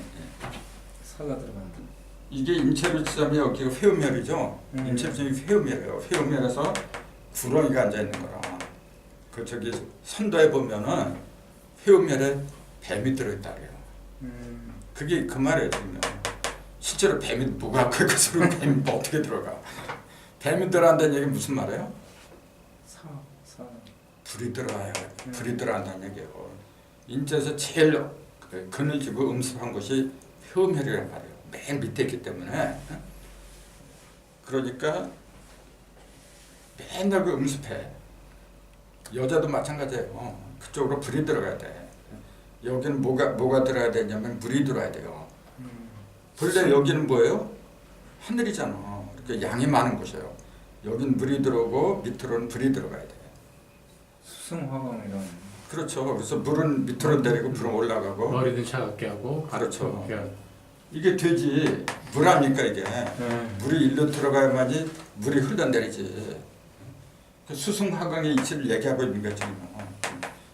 사가 들어간다. 이게 임체비점이 여기가 회음혈이죠. 임체비점이 회음혈이에요. 회음혈에서 구렁이가 앉아 있는 거라. 그 저기 선도에 보면은 회음혈에 뱀이 들어있다 그래요. 그게 그 말이에요 지금. 실제로 뱀이 뭐가 그 소리 뱀이 뭐 어떻게 들어가? 뱀이 들어간다는 얘기 무슨 말이에요? 사. 불이 들어와요. 불이 들어간다는 얘기예요. 인체에서 제일 그늘지고 음습한 곳이 회음혈이란 말이에요. 맨 밑에 있기 때문에. 그러니까 맨날 그 음습해. 여자도 마찬가지예요. 그쪽으로 불이 들어가야 돼. 여기는 뭐가 들어야 되냐면 물이 들어야 돼요. 본래 여기는 뭐예요? 하늘이잖아. 그러니까 양이 많은 곳이에요. 여긴 물이 들어오고 밑으로는 불이 들어가야 돼. 수승화강이라는. 그렇죠. 그래서 물은 밑으로 내리고 불은 올라가고. 머리는 차갑게 하고 그렇죠. 차갑게 이게 되지. 물 아닙니까 이게. 물이 일로 들어가야만이 물이 흘러내리지. 그 수승화강의 이치를 얘기하고 있는 거지.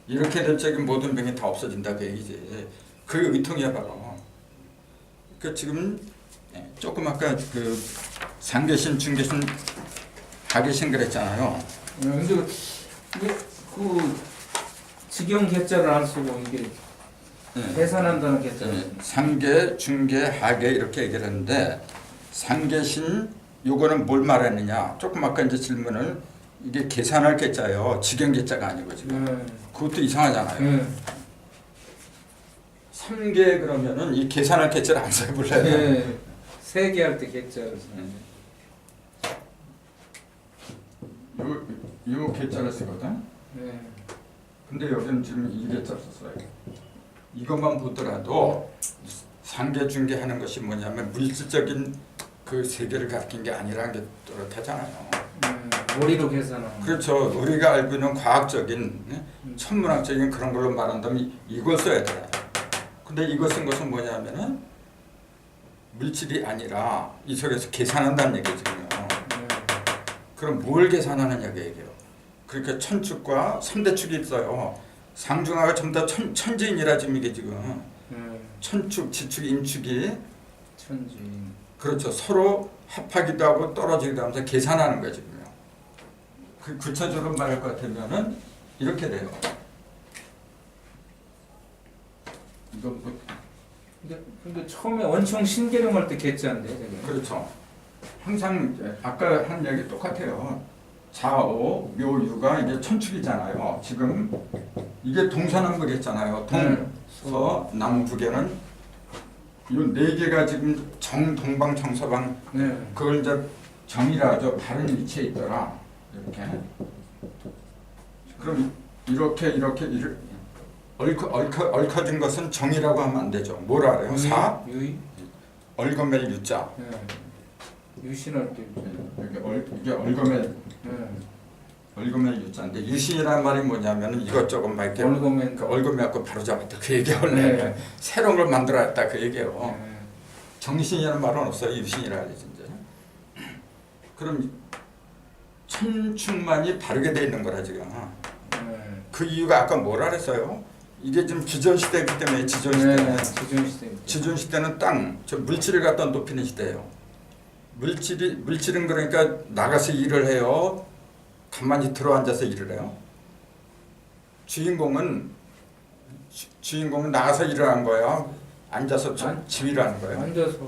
이렇게 될 적에 모든 병이 다 없어진다 그 얘기지. 그게 의통이야 바로. 그 지금 조금 아까 그 상계신, 중계신, 하계신 그랬잖아요. 근데 이게 그 직영 계자를 안 쓰고 이게 계산한다는 계자는 상계, 중계, 하계 이렇게 얘기를 했는데 상계신 요거는 뭘 말했느냐? 조금 아까 이제 질문을 이게 계산할 계자예요. 직영 계자가 아니고 지금. 그것도 이상하잖아요. 3개 그러면은 이 계산할 계자를 안 써요 몰라요. 네. 세개 할 때 계자를 요 계자를 쓰거든. 네. 근데 여기는 지금 이 계자 썼어요. 이것만 보더라도 상계 중계 하는 것이 뭐냐면 물질적인 그 세계를 가리킨 게 아니라는 게 또렷하잖아요. 머리로 계산하는. 그렇죠. 우리가 알고 있는 과학적인 천문학적인 그런 걸로 말한다면 이걸 써야 돼요. 근데 이거 쓴 것은 뭐냐면은 물질이 아니라 이 속에서 계산한다는 얘기거든요. 그럼 뭘 계산하느냐 그 얘기예요. 그러니까 천축과 3대 축이 있어요. 상중하가 전부 다 천지인이라 지금 이게 지금 천축, 지축, 인축이 천주인. 그렇죠. 서로 합하기도 하고 떨어지기도 하면서 계산하는 거예요 지금요. 그 구체적으로 말할 것 같으면은 이렇게 돼요. 이거 뭐 근데 처음에 원청 신계룡 할 때 개짜인데 저게. 그렇죠. 항상 아까 한 얘기 똑같아요. 좌오 묘유가 이게 천축이잖아요. 지금 이게 동서남북했잖아요. 동서 남북에는 이 네 개가 지금 정동방 정서방 네. 그걸 이제 정이라 하죠. 바른 위치에 있더라. 이렇게. 그럼 이렇게 얽혀진 것은 정이라고 하면 안 되죠. 뭐라 그래요? 사 유의. 얽어맬 유자. 네. 유신할 때. 이게 얽어맬 네. 얽어맬 유자인데 유신이라는 말이 뭐냐면은 이것저것 막 이렇게 얽어맨 그 얽어매고 바로잡았다 그 얘기 원래 네. 새로운 걸 만들어냈다 그 얘기예요. 네. 정신이라는 말은 없어요. 유신이라 하지 이제. 그럼 천축만이 바르게 돼 있는 거라 지금. 네. 그 이유가 아까 뭐라 그랬어요? 이게 지금 기존 시대이기 때문에 지존 네. 시대는 지존 시대. 지존 시대는 땅, 저 물질을 갖다 높이는 시대예요. 물질은 그러니까 나가서 일을 해요. 가만히 들어앉아서 일을 해요. 주인공은 나가서 일을 한 거야. 앉아서 지휘를 하는 거예요. 앉아서.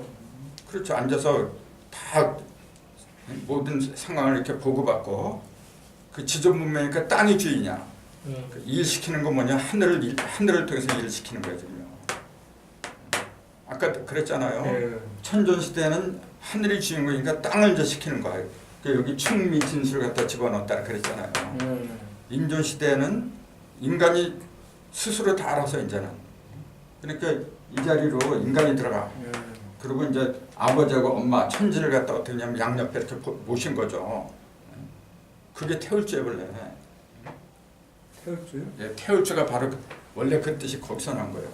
그렇죠. 앉아서 다 모든 상황을 이렇게 보고받고 그 지존 문명이니까 땅이 주인이야. 그 일 시키는 건 뭐냐? 하늘을 통해서 일을 시키는 거예요 지금요. 아까 그랬잖아요. 네. 천존 시대는 하늘이 주인공이니까 땅을 이제 시키는 거예요. 그러니까 여기 충미 진수를 갖다 집어넣었다 그랬잖아요. 임존 시대는 인간이 스스로 다 알아서 이제는 그러니까 이 자리로 인간이 들어가. 그리고 이제 아버지하고 엄마 천지를 갖다 어떻게 하냐면 양옆에 이렇게 모신 거죠. 그게 태울주에 원래. 태울주요? 예, 태울주가 바로 원래 그 뜻이 거기서 난 거예요.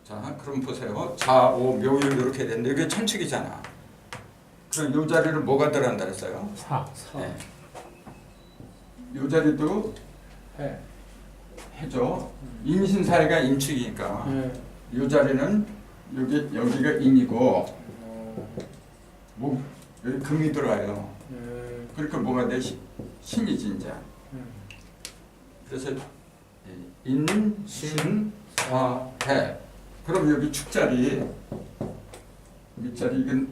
자, 그럼 보세요. 좌오 묘유 이렇게 되는데 이게 천축이잖아. 그럼 요 자리를 뭐가 들어간다 그랬어요? 사. 네. 요 자리도 해. 해죠. 인신사회가 인축이니까 요 자리는 여기가 인이고 뭐 여기 금이 들어와요. 그러니까 뭐가 돼? 신이지 이제. 그래서 인신사회. 그럼 여기 축자리 밑자리 이건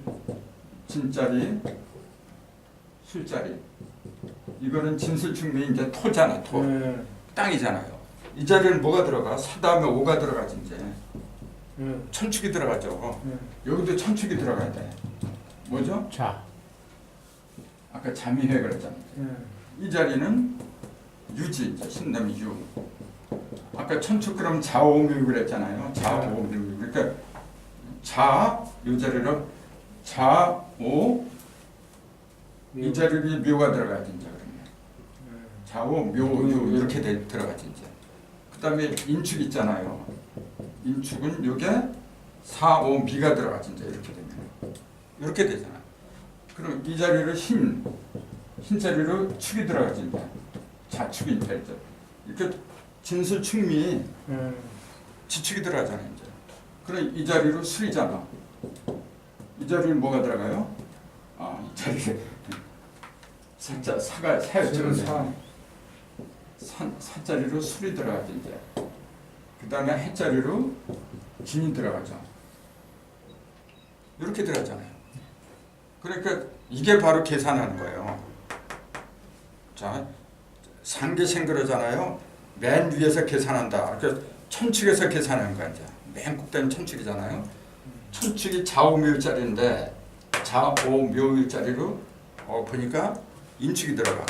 진자리 술자리 이거는 진술충미 이제 토잖아. 토 땅이잖아요. 이 자리는 뭐가 들어가? 사 다음에 오가 들어가지 이제. 천축이 들어가죠. 여기도 천축이 들어가야 돼. 뭐죠? 자. 아까 잠이회 그랬잖아요. 이 자리는 유지, 이제 신남 유. 아까 천축 그럼 좌오묘 그랬잖아요. 좌오묘. 그러니까 자, 요 자리로 좌오 이 자리에 묘가 들어가지 이제 그러면. 좌오 묘 유 이렇게 들어가지 이제. 그다음에 인축 있잖아요. 인축은 요게 사오 미가 들어가지 이제 이렇게 되면 이렇게 되잖아. 그럼 이 자리를 흰 자리로 축이 들어가지 이제. 자축이 이제 이렇게 진술축미 지축이 들어가잖아요 이제. 그럼 이 자리로 술이잖아. 이 자리는 뭐가 들어가요? 아, 이 자리에 사가 사였죠. 사자리로 술이 들어가죠 이제. 그 다음에 해자리로 진이 들어가죠. 이렇게 들어가잖아요. 그러니까 이게 바로 계산하는 거예요. 자, 상계생 그러잖아요. 맨 위에서 계산한다. 그러니까 천축에서 계산하는 거야 이제. 맨 꼭대는 천축이잖아요. 천축이 좌오묘일자리인데 좌오묘일자리로 보니까 인축이 들어가.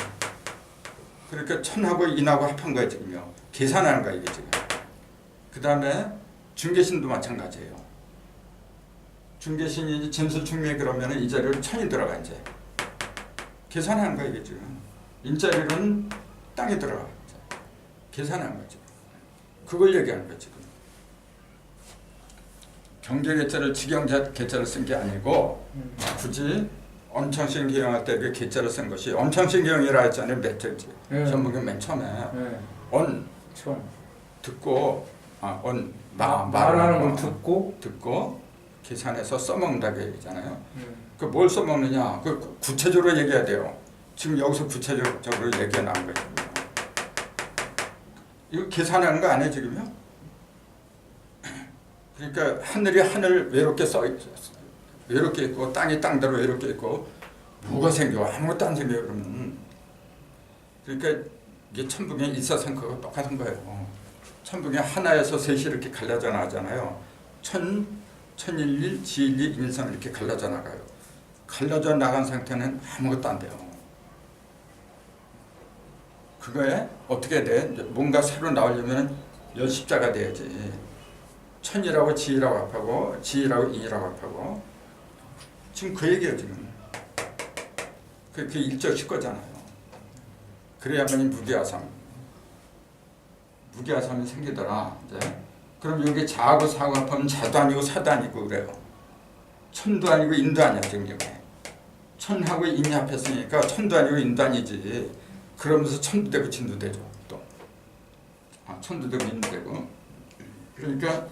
그러니까 천하고 인하고 합한 거야 지금요. 계산하는 거야 이게 지금. 그 다음에 중계신도 마찬가지예요. 중계신이 진술충미에 그러면 이 자리로 천이 들어가 이제. 계산한 거야 이게 지금. 인자리로는 땅에 들어가. 계산한 거지. 그걸 얘기하는 거지 지금. 경계계자를 직영계자를 쓴 게 아니고 굳이 엄청신경할 때 그 계자를 쓴 것이 엄청신경이라 했잖아요. 몇 절지. 전문경 맨 처음에 언 처음 듣고 말하는 걸 듣고 계산해서 써먹는다고 얘기잖아요. 그 뭘 써먹느냐? 그 구체적으로 얘기해야 돼요. 지금 여기서 구체적으로 얘기해 나온 거죠. 이거 계산하는 거 아니에요 지금요? 그러니까 하늘이 하늘 외롭게 외롭게 있고 땅이 땅대로 외롭게 있고 뭐가 생겨? 아무것도 안 생겨요 그러면. 그러니까 이게 천북의 일사상크가 똑같은 거예요. 천북의 하나에서 셋이 이렇게 갈라져 나가잖아요. 천일일, 지일이, 일상 이렇게 갈라져 나가요. 갈라져 나간 상태는 아무것도 안 돼요. 그거에 어떻게 돼? 뭔가 새로 나오려면 열십자가 돼야지. 천이라고 지이라고 합하고 지이라고 이라고 합하고 지금 그 얘기예요 지금. 그게 일적일 거잖아요. 그래야만이 무기화삼이 생기더라. 이제 그럼 여기 자하고 사하고 합하면 자도 아니고 사도 아니고 그래요. 천도 아니고 인도 아니야 지금 여기. 천하고 인이 합했으니까 천도 아니고 인도 아니지. 그러면서 천도 되고 진도 되죠 또. 천도 되고 인도 되고. 그러니까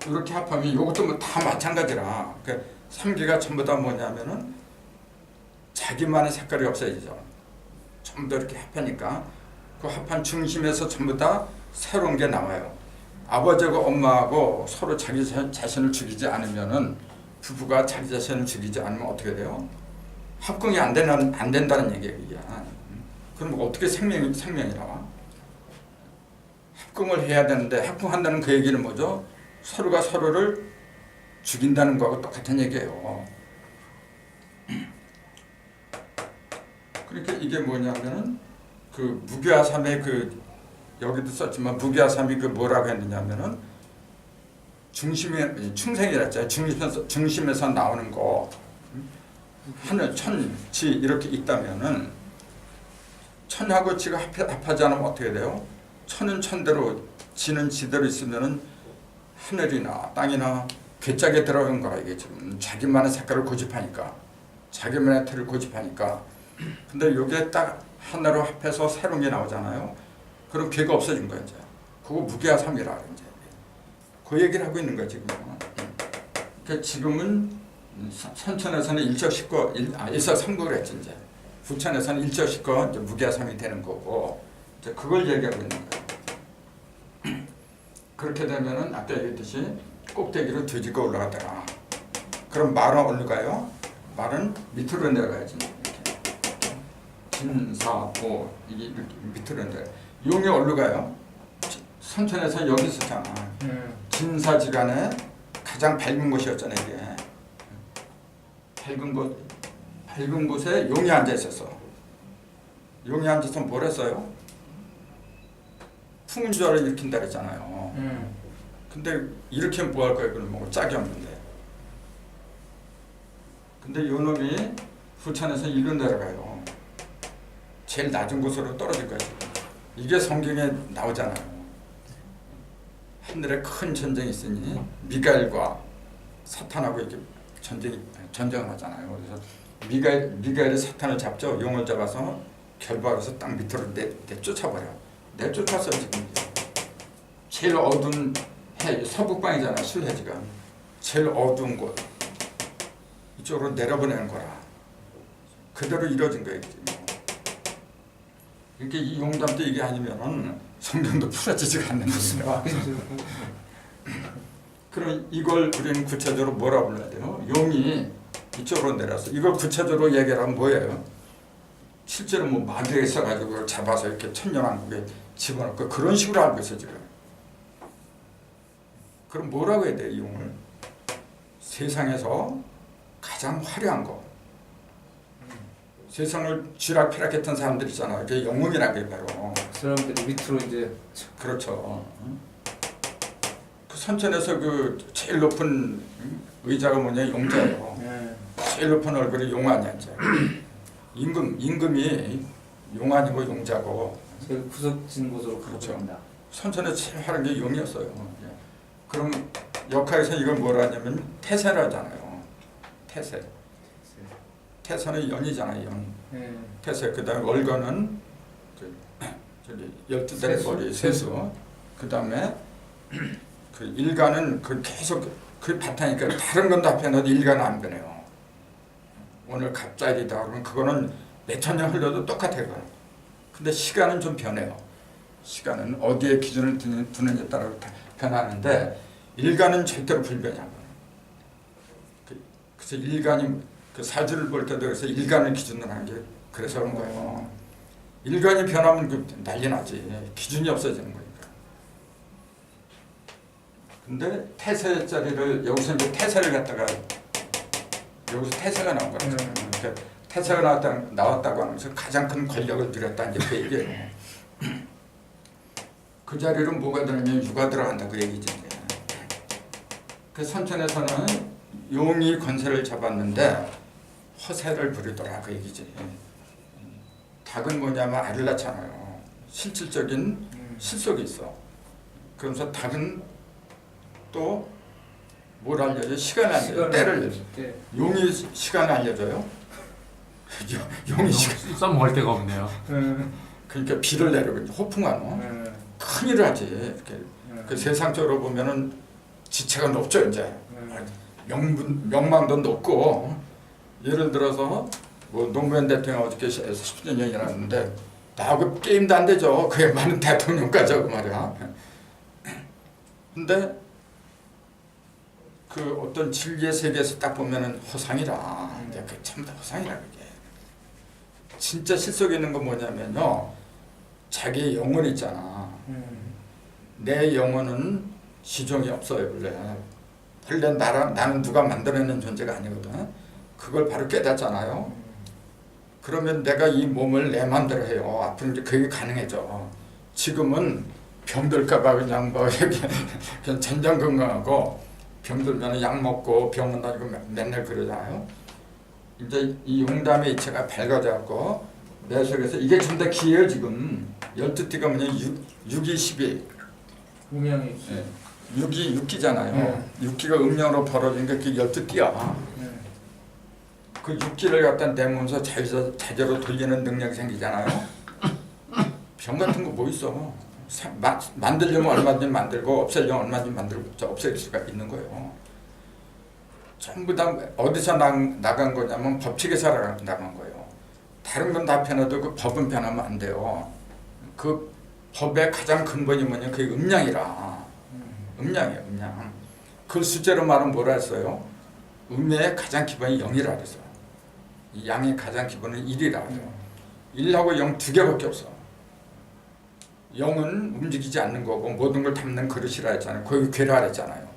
이렇게 합하면 이것도 뭐 다 마찬가지라. 그러니까 3개가 전부 다 뭐냐면은 자기만의 색깔이 없어지죠. 전부 다 이렇게 합하니까 그 합한 중심에서 전부 다 새로운 게 나와요. 아버지하고 엄마하고 서로 자기 자신을 죽이지 않으면은 부부가 자기 자신을 죽이지 않으면 어떻게 돼요? 합궁이 안 된다는 얘기야. 그럼 어떻게 생명이 나와? 합궁을 해야 되는데 합궁한다는 그 얘기는 뭐죠? 서로가 서로를 죽인다는 거하고 똑같은 얘기예요. 그러니까 이게 뭐냐면은 그 무교화삼의 그 여기도 썼지만 무교화삼이 그 뭐라고 했느냐면은 중심에 충생이라 했잖아요. 중심에서 나오는 거 하늘 천, 지 이렇게 있다면은 천하고 지가 합하지 않으면 어떻게 돼요? 천은 천대로 지는 지대로 있으면은 하늘이나 땅이나 괴짝에 들어간 거야 이게 지금 자기만의 색깔을 고집하니까 자기만의 틀을 고집하니까. 근데 요게 딱 하나로 합해서 새로운 게 나오잖아요. 그럼 괴가 없어진 거야 이제. 그거 무교화삼이라 이제. 그 얘기를 하고 있는 거야 지금. 그러니까 지금은 선천에서는 일사삼구를 했지 이제. 부천에서는 일적식거 이제 무교화삼이 되는 거고 이제 그걸 얘기하고 있는 거예요. 그렇게 되면은 아까 얘기했듯이 꼭대기로 뒤집어 올라가다가 그럼 말은 어디로 가요? 말은 밑으로 내려가야지. 이렇게. 진사오 이게 이렇게 밑으로 내려. 용이 어디로 가요? 선천에서 여기 있었잖아. 진사지간에 가장 밝은 곳이었잖아 이게. 밝은 곳에 용이 앉아 있었어. 용이 앉아서 뭘 했어요? 풍운주화를 일으킨다 그랬잖아요. 근데 이렇게 하면 뭐 할 거예요? 그럼 뭐 짝이 없는데. 근데 요 놈이 부천에서 일로 내려가요. 제일 낮은 곳으로 떨어질 거예요. 이게 성경에 나오잖아요. 하늘에 큰 전쟁이 있으니 미가엘과 사탄하고 이렇게 전쟁을 하잖아요. 그래서 미가엘이 사탄을 잡죠. 용을 잡아서 결박해서 땅 밑으로 내쫓아버려. 내쫓았어요 지금. 제일 어두운 해 서북방이잖아. 술해지가 제일 어두운 곳 이쪽으로 내려보내는 거라. 그대로 이루어진 거예요 지금. 이렇게 이 용담 때 이게 아니면은 성경도 풀어지지가 않는 것이라. 그럼 이걸 우리는 구체적으로 뭐라 불러야 돼요? 용이 이쪽으로 내려서 이걸 구체적으로 얘기를 하면 뭐예요? 실제로 뭐 마귀에 있어가지고 잡아서 이렇게 천년왕국에 집어넣고 그런 식으로 알고 있어 지금. 그럼 뭐라고 해야 돼 이 용을? 세상에서 가장 화려한 거. 세상을 쥐락펴락했던 사람들 있잖아. 그게 영웅이라는 게 바로. 그 사람들이 밑으로 이제 그렇죠. 그 선천에서 그 제일 높은 의자가 뭐냐 용자예요. 제일 높은 얼굴이 용 아니야 이제. 임금이 용 아니고 용자고 제일 구석진 곳으로 그렇죠. 가봅니다. 선천에 제일 하는 게 용이었어요. 예. 그럼 역학에서 이걸 뭐라 하냐면 태세라잖아요. 태세는 연이잖아요. 연. 네. 태세. 그다음에 월간은 저기 12달의 머리 세수. 그다음에 그 일간은 그 계속 그 바탕이니까 다른 건 다 변해도 일간은 안 변해요. 오늘 갑자기다 그러면 그거는 몇천 년 흘러도 똑같아요. 근데 시간은 좀 변해요. 시간은 어디에 기준을 두느냐에 따라 변하는데 일간은 절대로 불변이야. 그래서 일간이 그 사주를 볼 때도 그래서 일간을 기준으로 하는 게 그래서 그런 거예요. 일간이 변하면 그 난리 나지. 기준이 없어지는 거니까. 근데 태세 자리를 여기서 이제 태세를 갖다가 여기서 태세가 나온 거죠. 그러니까 태세가 나왔다고 하면서 가장 큰 권력을 누렸다 이제 그 얘기예요. 그 자리로 뭐가 들어가면 유가 들어간다 그 얘기죠. 그 선천에서는 용이 권세를 잡았는데 허세를 부리더라 그 얘기지. 닭은 뭐냐면 알을 낳잖아요. 실질적인 실속이 있어. 그러면서 닭은 또 뭘 알려줘? 시간을 알려줘. 때를 알려줘. 용이 시간을 알려줘요? 용이 시간 써먹을 데가 없네요. 그러니까 비를 내리고 호풍하노. 큰일을 하지. 이렇게 그 세상적으로 보면은 지체가 높죠 이제. 명망도 높고 예를 들어서 뭐 노무현 대통령 어저께 10주년 일어났는데 나하고 게임도 안 되죠. 그에 많은 대통령까지 하고 말이야. 근데 그 어떤 진리의 세계에서 딱 보면은 허상이라. 이제 그 참 허상이라 그게. 진짜 실속에 있는 건 뭐냐면요. 자기의 영혼 있잖아. 내 영혼은 시종이 없어요 원래 나는 누가 만들어낸 존재가 아니거든. 그걸 바로 깨닫잖아요. 그러면 내가 이 몸을 내 맘대로 해요. 앞으로 이제 그게 가능해져. 지금은 병들까봐 그냥 뭐 이렇게 그냥 전전건강하고 병들면 약 먹고 병원 다니고 맨날 그러잖아요. 이제 이 용담의 이체가 밝아져갖고 내 속에서 이게 좀 더 기해요 지금. 12띠가 뭐냐 6이 11. 음양이. 6이 6기잖아요. 6기가 음양으로 벌어지니까 그게 12띠야. 그 6기를 갖다 내면서 자재로 돌리는 능력이 생기잖아요. 병 같은 거 뭐 있어. 만들려면 얼마든지 만들고 없애려면 얼마든지 만들고 없앨 수가 있는 거예요. 전부 다 어디서 나간 거냐면 법칙에서 나간 거예요. 다른 건 다 변해도 그 법은 변하면 안 돼요. 그 법의 가장 근본이 뭐냐면 그게 음양이라. 음양이에요, 음양. 그 숫자로 말하면 뭐라 했어요? 음의 가장 기본이 0이라 그랬어요. 이 양의 가장 기본은 1이라 그래요. 1하고 0 두 개밖에 없어. 0은 움직이지 않는 거고 모든 걸 담는 그릇이라 했잖아요. 거기 괴라 했잖아요.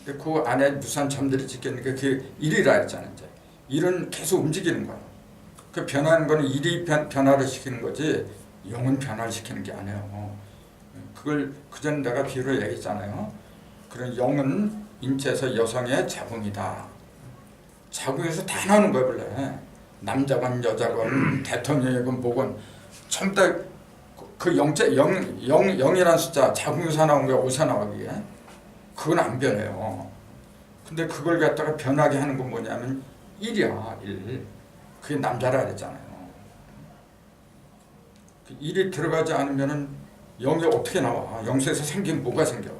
근데 그 안에 무수한 점들이 찍혔으니까 그게 1이라 했잖아요. 이제 1은 계속 움직이는 거예요. 그 변하는 거는 1이 변화를 시키는 거지 0은 변화를 시키는 게 아니에요. 그걸 그전 내가 비유를 얘기했잖아요. 그런 0은 인체에서 여성의 자궁이다. 자궁에서 다 나오는 거예요 원래. 남자건 여자건 대통령이건 뭐건 전부 다 그 0이라는 숫자 자궁에서 나온 게 어디서 나오기에 그건 안 변해요. 근데 그걸 갖다가 변하게 하는 건 뭐냐면 1이야 1. 그게 남자라 그랬잖아요. 1이 들어가지 않으면은 0이 어떻게 나와? 0에서 생긴 뭐가 생겨?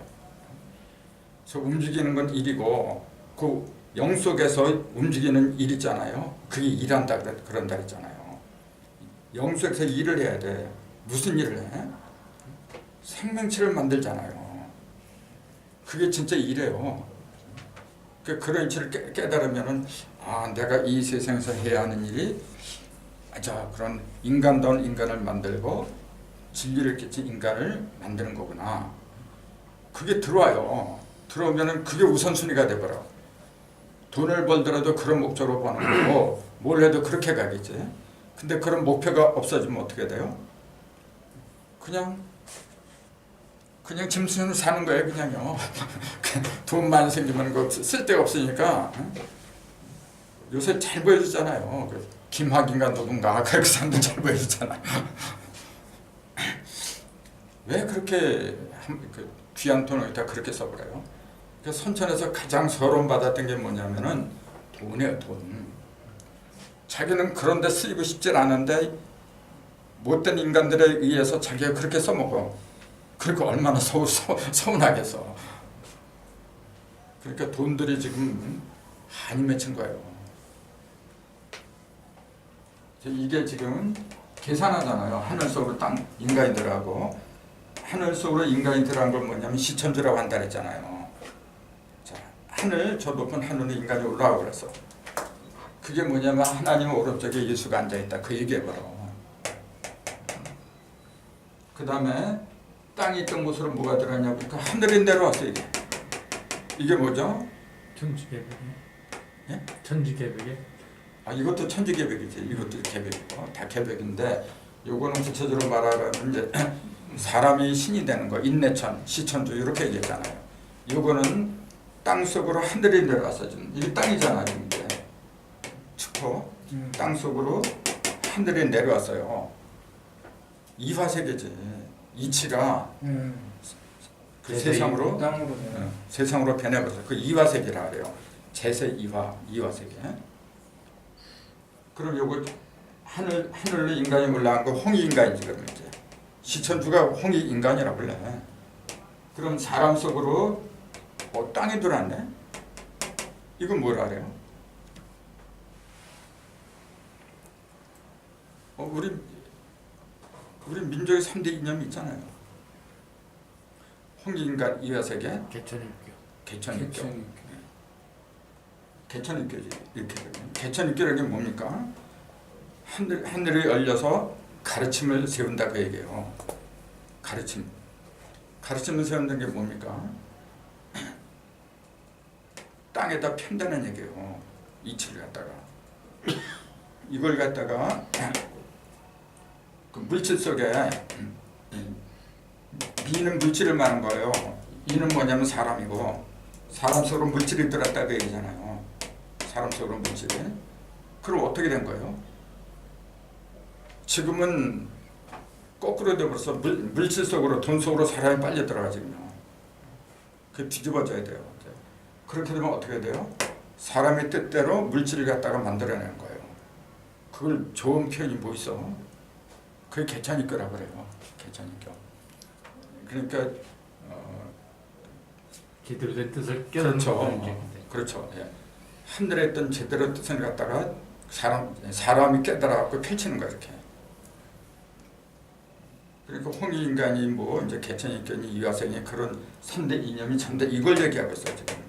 그래서 움직이는 건 1이고 그 0 속에서 움직이는 1 있잖아요. 그게 일한다 그런다 그랬잖아요. 0 속에서 일을 해야 돼. 무슨 일을 해? 생명체를 만들잖아요. 그게 진짜 일이에요. 그런 이치를 깨달으면은 내가 이 세상에서 해야 하는 일이 그런 인간다운 인간을 만들고 진리를 깨친 인간을 만드는 거구나. 그게 들어와요. 들어오면은 그게 우선순위가 돼버려. 돈을 벌더라도 그런 목적으로 버는 거고 뭘 해도 그렇게 가겠지. 근데 그런 목표가 없어지면 어떻게 돼요? 그냥 짐승으로 사는 거예요 그냥요. 돈만 생기면 쓸데가 없으니까. 요새 잘 보여주잖아요. 김학인가 누군가 그렇게 사람들 잘 보여주잖아. 왜 그렇게 그 귀한 돈을 다 그렇게 써버려요? 그 선천에서 가장 서러움받았던 게 뭐냐면은 돈이에요, 돈. 자기는 그런데 쓰이고 싶진 않은데 못된 인간들에 의해서 자기가 그렇게 써먹어. 그러니까 얼마나 서운하겠어. 그러니까 돈들이 지금 한이 맺힌 거예요. 이게 지금 계산하잖아요. 하늘 속으로 땅 인간이들하고 하늘 속으로 인간이들한 걸 뭐냐면 시천주라고 한다 그랬잖아요. 자, 하늘 저 높은 하늘로 인간이 올라가고 그래서 그게 뭐냐면 하나님 오른쪽에 예수가 앉아 있다. 그 얘기해봐라. 그 다음에 땅이 있던 곳으로 뭐가 들어가냐 보니까 하늘이 내려왔어. 이게 뭐죠? 천지개벽이. 예? 천지개벽이. 아, 이것도 천지개벽이지. 이것도 개벽이고 다 개벽인데 요거는 구체적으로 말하면 이제 사람이 신이 되는 거, 인내천, 시천주 이렇게 얘기했잖아요. 요거는 땅 속으로 하늘이 내려왔어. 지금 이게 땅이잖아. 지금 이제 축포 땅 속으로 하늘이 내려왔어요. 이화세계지. 이치가 그 세상으로 땅으로 세상으로 변해버렸어. 그 이화세계라 그래요. 제세 이화세계. 그럼 요거 하늘로 인간이 올라간 거 홍익인간이지. 그러면 이제 시천주가 홍익인간이라고 불래. 그럼 사람 속으로 땅이 들어왔네. 이건 뭐라 그래요? 우리 민족의 3대 이념이 있잖아요. 홍익인간, 이화세계, 개천일교. 개천일교. 개천일교지. 이렇게 되면 개천일교라는 게 뭡니까? 하늘이 열려서 가르침을 세운다 그 얘기예요. 가르침을 세운다는 게 뭡니까? 땅에다 편다는 얘기예요. 이치를 갖다가 이걸 갖다가 그 물질 속에 미는 물질을 말한 거예요. 이는 뭐냐면 사람이고 사람 속으로 물질이 들어갔다 그 얘기잖아요. 사람 속으로 물질이. 그럼 어떻게 된 거예요? 지금은 거꾸로 돼버려서 물질 속으로 돈 속으로 사람이 빨리 들어가지군요. 그게 뒤집어져야 돼요. 그렇게 되면 어떻게 돼요? 사람의 뜻대로 물질을 갖다가 만들어내는 거예요. 그걸 좋은 표현이 뭐 있어? 그게 개천일교라고 그래요. 개천일교. 그러니까 제대로 된 뜻을 깨닫는 거는 이제. 그렇죠. 예. 하늘에 있던 제대로 뜻을 갖다가 사람이 깨달아갖고 펼치는 거야 이렇게. 그러니까 홍익인간이 뭐 이제 개천일교니 이화생이 그런 3대 이념이 전부 이걸 얘기하고 있어요 지금.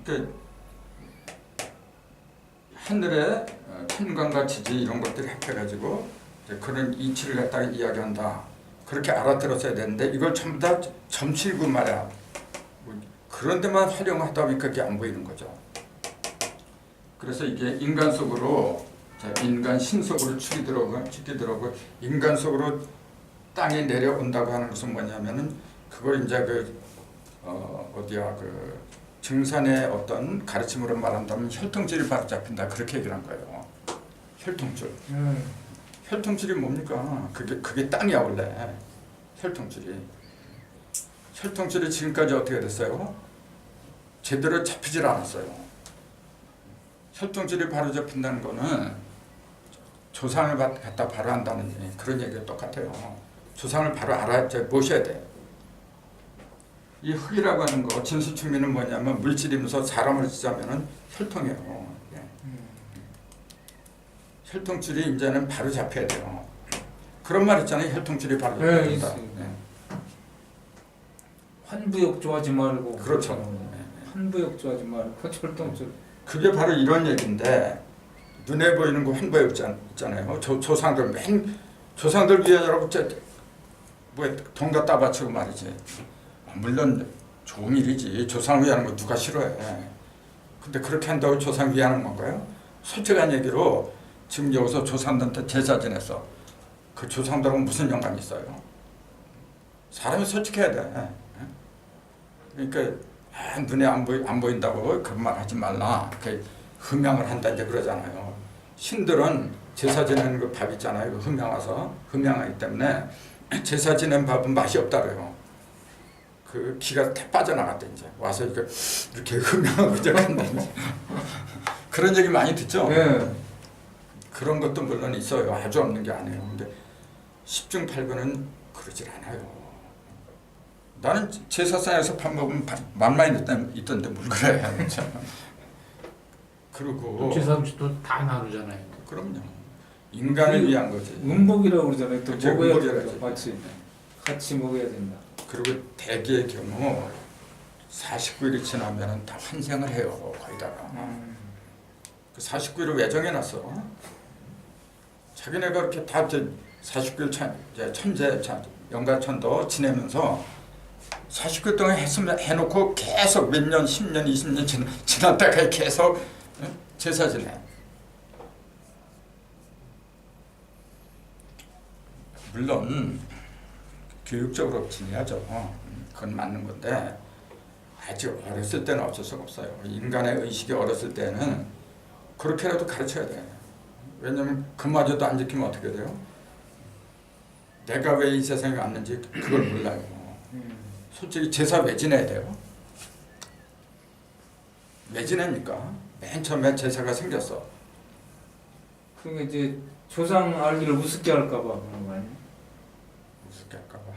그러니까 하늘에 천간과 지지 이런 것들이 합해가지고 그런 이치를 갖다가 이야기한다. 그렇게 알아들었어야 되는데 이걸 전부 다 점치고 말이야. 그런 데만 활용하다 보니까 그게 안 보이는 거죠. 그래서 이게 인간 속으로 인간 신 속으로 축이 들어오고 인간 속으로 땅에 내려온다고 하는 것은 뭐냐면은 그걸 이제 증산의 어떤 가르침으로 말한다면 혈통질이 바로 잡힌다 그렇게 얘기를 한 거예요. 혈통질. 혈통질이 뭡니까? 그게 땅이야 원래. 혈통질이 지금까지 어떻게 됐어요? 제대로 잡히질 않았어요. 혈통질이 바로 잡힌다는 거는 조상을 갖다 바로 한다는 그런 얘기가 똑같아요. 조상을 바로 모셔야 돼. 이 흙이라고 하는 거 진수충미는 뭐냐면 물질이면서 사람을 쓰자면은 혈통이에요. 혈통줄이 이제는 바로 잡혀야 돼요. 그런 말 있잖아요. 혈통줄이 바로 잡혀야 된다. 환부역조하지 말고. 그렇죠. 환부역조하지 말고 혈통줄. 그게 바로 이런 얘기인데 눈에 보이는 거 환부역조 있잖아요. 조상들 위하여라고 돈 갖다 바치고 말이지. 물론 좋은 일이지. 조상 위하는 거 누가 싫어해. 근데 그렇게 한다고 조상 위하는 건가요? 솔직한 얘기로 지금 여기서 조상들한테 제사 지냈어. 그 조상들하고 무슨 연관이 있어요? 사람이 솔직해야 돼. 그러니까 눈에 안 보인다고 그런 말 하지 말라. 흠양을 한다 이제 그러잖아요. 신들은 제사 지내는 그 밥 있잖아요. 그 흠양하기 때문에 제사 지낸 밥은 맛이 없다 그래요. 그 기가 다 빠져나갔다 이제 와서 이렇게 흠양하고 이제 간다 이제. 그런 얘기 많이 듣죠. 네. 그런 것도 물론 있어요. 아주 없는 게 아니에요. 근데 10중 8구는 그러질 않아요. 나는 제사상에서 밥 먹으면 만만히 있던데 뭘 그래. 그리고 제사 음식도 다 나누잖아요. 그럼요. 인간을 위한 거지. 음복이라고 그러잖아요. 또 그쵸, 먹어야 음복이라고 된다. 같이 먹어야 된다. 그리고 대개의 경우 49일이 지나면 다 환생을 해요. 거기다가. 그 49일을 왜 정해놨어? 자기네가 그렇게 다 49일 천재 영가천도 지내면서 49일 동안 했으면 해놓고 계속 몇 년, 10년, 20년 지났다가 계속 제사 지내. 물론 교육적으로 지내야죠. 그건 맞는 건데 아직 어렸을 때는 어쩔 수가 없어요. 인간의 의식이 어렸을 때는 그렇게라도 가르쳐야 돼. 왜냐면 그마저도 안 지키면 어떻게 돼요? 내가 왜 이 세상에 왔는지 그걸 몰라요. 솔직히 제사 왜 지내야 돼요? 왜 지냅니까? 맨 처음에 제사가 생겼어. 그러니까 이제 조상 알기를 우습게 할까 봐 그런 거 아니에요? 우습게 할까 봐.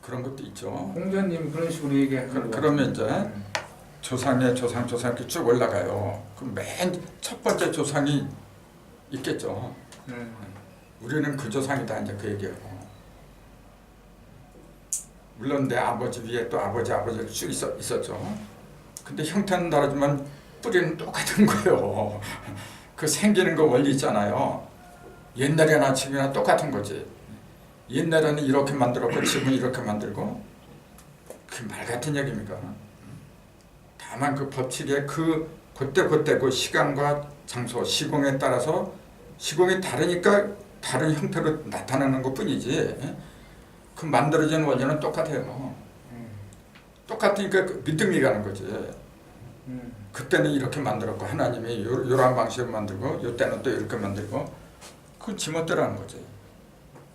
그런 것도 있죠. 공자님 그런 식으로 얘기하는 거 그러면 이제 조상의 조상 이렇게 쭉 올라가요. 그럼 맨 첫 번째 조상이 있겠죠. 우리는 그 조상이다 이제 그 얘기예요. 물론 내 아버지 위에 또 아버지가 쭉 있었죠. 근데 형태는 다르지만 뿌리는 똑같은 거예요. 그 생기는 거 원리 있잖아요. 옛날이나 지금이나 똑같은 거지. 옛날에는 이렇게 만들었고 지금은 이렇게 만들고 그 말 같은 얘기입니까? 다만 그 법칙에 그때 그 시간과 장소, 시공에 따라서 시공이 다르니까 다른 형태로 나타나는 것 뿐이지 그 만들어진 원리는 똑같아요. 똑같으니까 믿음이 가는 거지. 그때는 이렇게 만들었고 하나님이 이러한 방식으로 만들고 이때는 또 이렇게 만들고 그건 지멋대로 하는 거지.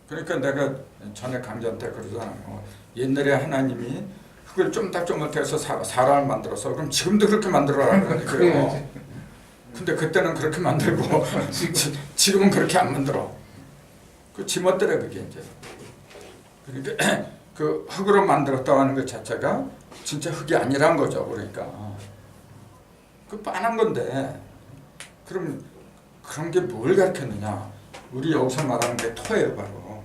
그러니까 내가 전에 강좌한테 그러잖아요. 옛날에 하나님이 흙을 쪼물쪼물해서 사람을 만들어서 그럼 지금도 그렇게 만들어라는 거예요. 근데 그때는 그렇게 만들고 지금은 그렇게 안 만들어. 그 지멋대로 그게 이제. 그러니까 그 흙으로 만들었다고 하는 것 자체가 진짜 흙이 아니란 거죠. 그러니까 그 빤한 건데 그럼 그런 게 뭘 가르쳤느냐? 우리 여기서 말하는 게 토예요, 바로.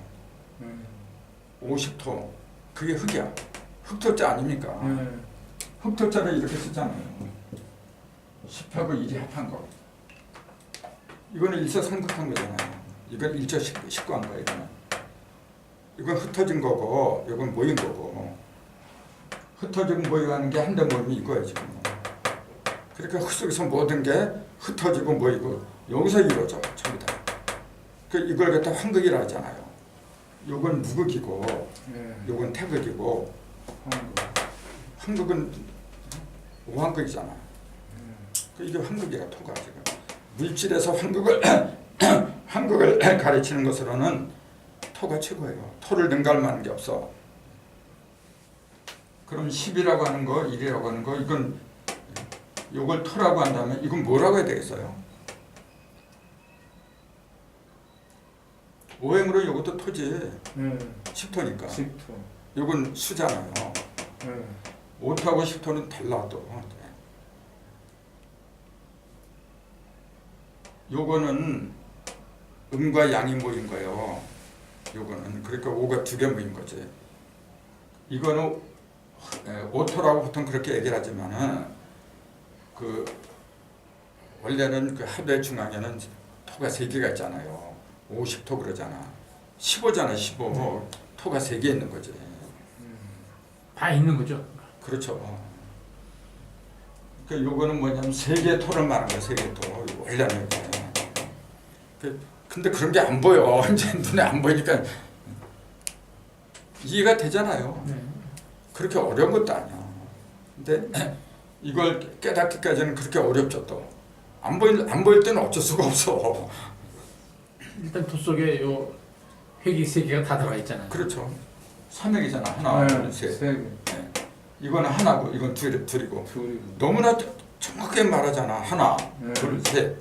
50토. 그게 흙이야. 흙토자 아닙니까? 흙토자를 이렇게 쓰잖아요. 10하고 1이 합한 거. 이거는 일서삼극한 거잖아요. 이건 일조십구한 거예요. 이건 흩어진 거고, 이건 모인 거고. 흩어지고 모이고 게 한데 모임이 이거예요, 지금. 그러니까 흙 속에서 모든 게 흩어지고 모이고 여기서 이루어져, 전부 다. 그 이걸 갖다 황극이라 하잖아요. 요건 무극이고, 요건 태극이고, 황극은 오황극이잖아. 이게 황극이라 토가 지금. 물질에서 황극을 가르치는 것으로는 토가 최고예요. 토를 능가할 만한 게 없어. 그럼 10이라고 하는 거, 1이라고 하는 거, 이건 요걸 토라고 한다면 이건 뭐라고 해야 되겠어요? 오행으로 이것도 토지. 10토니까. 10토. 이건 수잖아요. 5토하고 10토는 달라 또. 요거는 음과 양이 모인 거예요. 요거는 그러니까 5가 2개 모인 거지. 이거는 5토라고 보통 그렇게 얘기를 하지만은 그 원래는 그 합의 중앙에는 토가 3개가 있잖아요. 50토 그러잖아. 15잖아. 15. 토가 3개 있는 거지. 다 있는 거죠. 그렇죠. 그 요거는 뭐냐면 3개의 토를 말하는 거야. 3개의 토. 원래는 근데 그런 게 안 보여. 이제 눈에 안 보이니까 이해가 되잖아요. 그렇게 어려운 것도 아니야. 근데 이걸 깨닫기까지는 그렇게 어렵죠. 또 안 보일 때는 어쩔 수가 없어. 일단 도 속에 요 회기 세 개가 다 들어가 있잖아요. 그렇죠. 삼액이잖아. 하나, 둘, 셋. 세 개. 네. 이거는 하나고 이건 둘이고. 둘이. 너무나 정확하게 말하잖아. 하나, 네. 둘, 셋,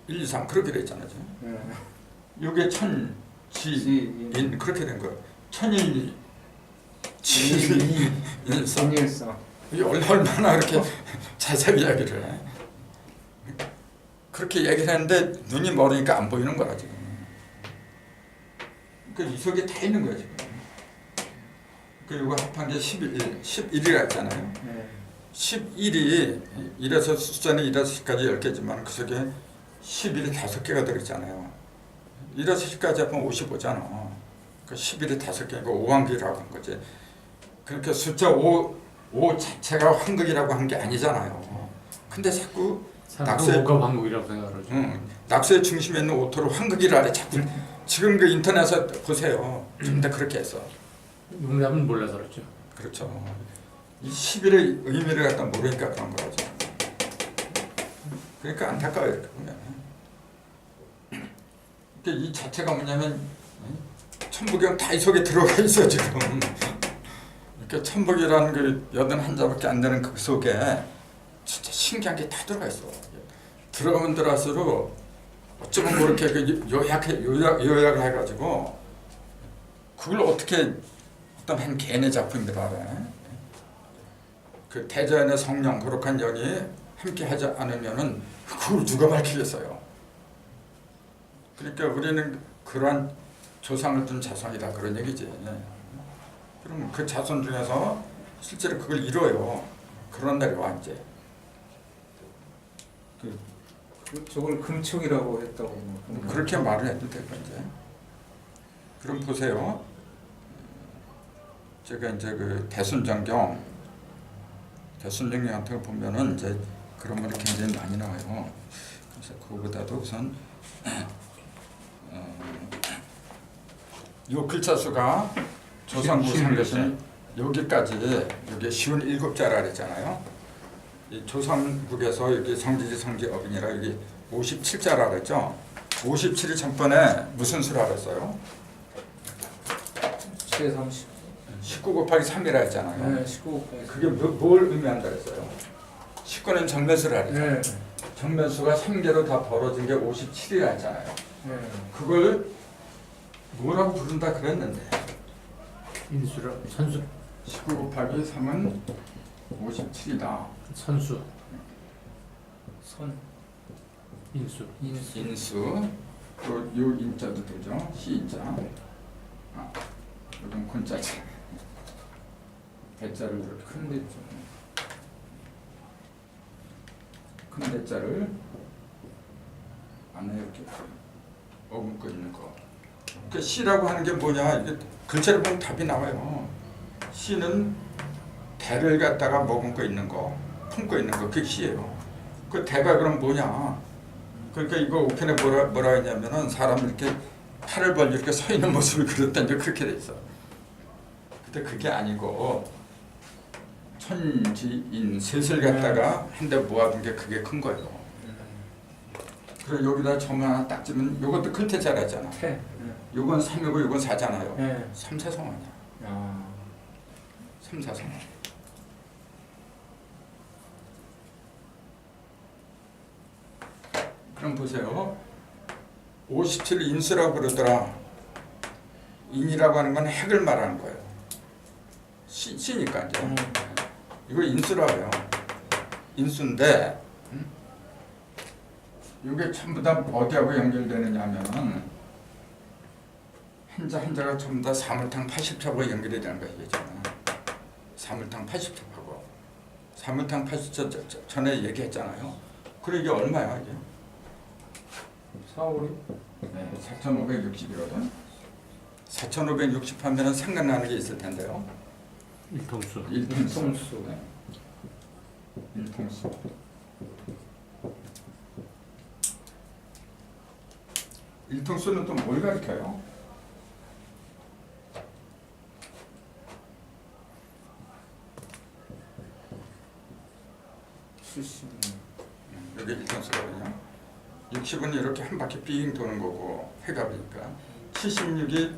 1, 2, 3 그렇게 돼 있잖아요. 네. 이게 천, 지, 인 그렇게 된 거예요. 천일, 지, 일성. 인일성. 이게 얼마나 그렇게 자세히 이야기를 해. 그렇게 얘기를 했는데 눈이 멀으니까 안 보이는 거라 지금. 그러니까 이 속에 다 있는 거야 지금. 그리고 합한 게 11이라 했잖아요. 네. 11이 1에서 숫자는 1에서 10까지 10개지만 그 속에 11이 5개가 들어있잖아요. 1에서 10까지 하면 55잖아. 그 11이 5개니까 5환극이라고 한 거지. 그렇게 숫자 5 자체가 환극이라고 한 게 아니잖아요. 근데 자꾸 사람은 오가 방국이라고 생각을 하죠. 낙서의 중심에 있는 오토를 환극이라 해. 자꾸 지금 그 인터넷에 보세요. 근데 그렇게 했어. 용납은 몰라서 그렇죠. 그렇죠. 이 11의 의미를 갖다 모르니까 그런 거죠. 그러니까 안타까워요 이렇게 보면. 그러니까 이 자체가 뭐냐면 천부경 다 이 속에 들어가 있어 지금. 그러니까 천부경이라는 그 81자밖에 안 되는 그 속에 진짜 신기한 게 다 들어가 있어. 들어가면 들어갈수록 어쩌면 뭐 이렇게 그 요약을 해가지고 그걸 어떻게 어떤 한 개인의 작품이라 그래. 그 대자연의 성령 거룩한 영이 함께 하지 않으면은 그걸 누가 밝히겠어요. 그러니까 우리는 그러한 조상을 둔 자손이다 그런 얘기지. 그럼 그 자손 중에서 실제로 그걸 이뤄요. 그런 날이 와 이제. 저걸 금촉이라고 했다고. 그렇게 말을 해도 되고 이제. 그럼 보세요. 제가 이제 그 대순정경 같은 거 보면은 이제 그런 말이 굉장히 많이 나와요. 그래서 그거보다도 우선 요 글자 수가 조선구 상대신 여기까지 여기 쉬운 7자라 그랬잖아요. 이 조선국에서 여기 성지지 성지어빈이라 여기 57자라 그랬죠. 57이 전번에 무슨 수라 그랬어요? 7에 30. 19 곱하기 3이라 했잖아요. 네, 19. 그게 뭘 의미한다 그랬어요? 19는 정면수라 그랬잖아요. 네. 정면수가 3개로 다 벌어진 게 57이라 했잖아요. 네. 그걸 뭐라고 부른다 그랬는데 인수라 선수 19 곱하기 3은 57이다. 선수 선. 인수 인수 요 인자도 되죠. 시인자. 이건 곤자지. 대자를 이렇게 큰 대자. 큰 대자를 안에 이렇게 머금고 있는 거. 그 시라고 하는 게 뭐냐? 이게 글자를 보면 답이 나와요. 시는 대를 갖다가 머금고 있는 거, 품고 있는 거, 그게 시예요. 그 대가 그럼 뭐냐? 그러니까 이거 옥편에 뭐라 했냐면은 사람 이렇게 팔을 벌리고 이렇게 서 있는 모습을 그렸다 이제 그렇게 돼 있어. 근데 그게 아니고 천지인 셋을 갖다가 한 대 모아둔 게 그게 큰 거예요. 그리고 여기다 점 하나 딱 찍으면 요것도 클테자라잖아. 태. 요건 3이고 요건 4잖아요. 네. 3사성어냐. 아. 3사성어. 그럼 보세요. 57을 인수라고 그러더라. 인이라고 하는 건 핵을 말하는 거예요. 시니까 이제. 이거 인수라고 해요. 인수인데 이게 전부 다 어디하고 연결되느냐 하면은 한자 한자가 전부 다 사물탕 80첩하고 연결이 되는 거예요. 사물탕 80첩하고. 사물탕 80첩 전에 얘기했잖아요. 그리고 이게 얼마야 이게? 4월이? 네, 4,560이거든. 4,560 하면은 생각나는 게 있을 텐데요. 일통수 일통수. 네. 일통수. 일통수는 또 뭘 가리켜요? 70. 여기 일정수거든요. 60은 이렇게 한 바퀴 삥 도는 거고 회갑이니까 76이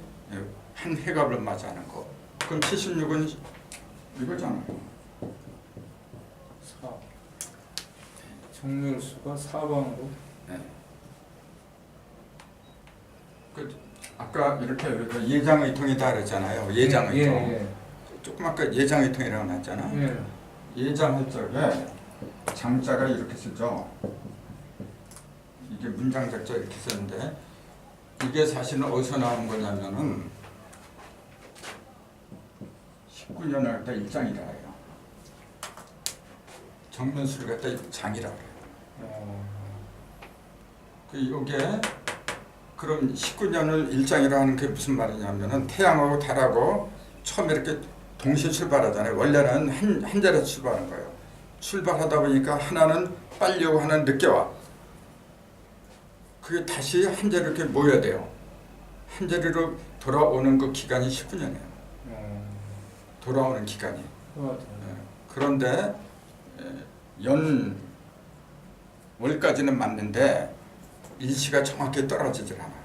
한 회갑을 맞이하는 거. 그럼 76은 이거잖아요. 4. 정렬수가 4방으로. 네. 그 아까 이렇게 예장의통이다 그랬잖아요. 예장의통. 예. 조금 아까 예장의통이라고 나왔잖아. 예. 예장할 적에 장자가 이렇게 쓰죠. 이게 문장작자 이렇게 쓰는데 이게 사실은 어디서 나온 거냐면은 19년을 갖다 일장이라 해요. 정면수를 갖다 장이라 그래요. 그 요게 그럼 19년을 일장이라 하는 게 무슨 말이냐면은 태양하고 달하고 처음에 이렇게 동시에 출발하잖아요. 원래는 한 자리에서 출발하는 거예요. 출발하다 보니까 하나는 빨리 오고 하나는 늦게 와. 그게 다시 한 자리로 이렇게 모여야 돼요. 한 자리로 돌아오는 그 기간이 19년이에요. 돌아오는 기간이. 그런데 월까지는 맞는데 일시가 정확히 떨어지질 않아요.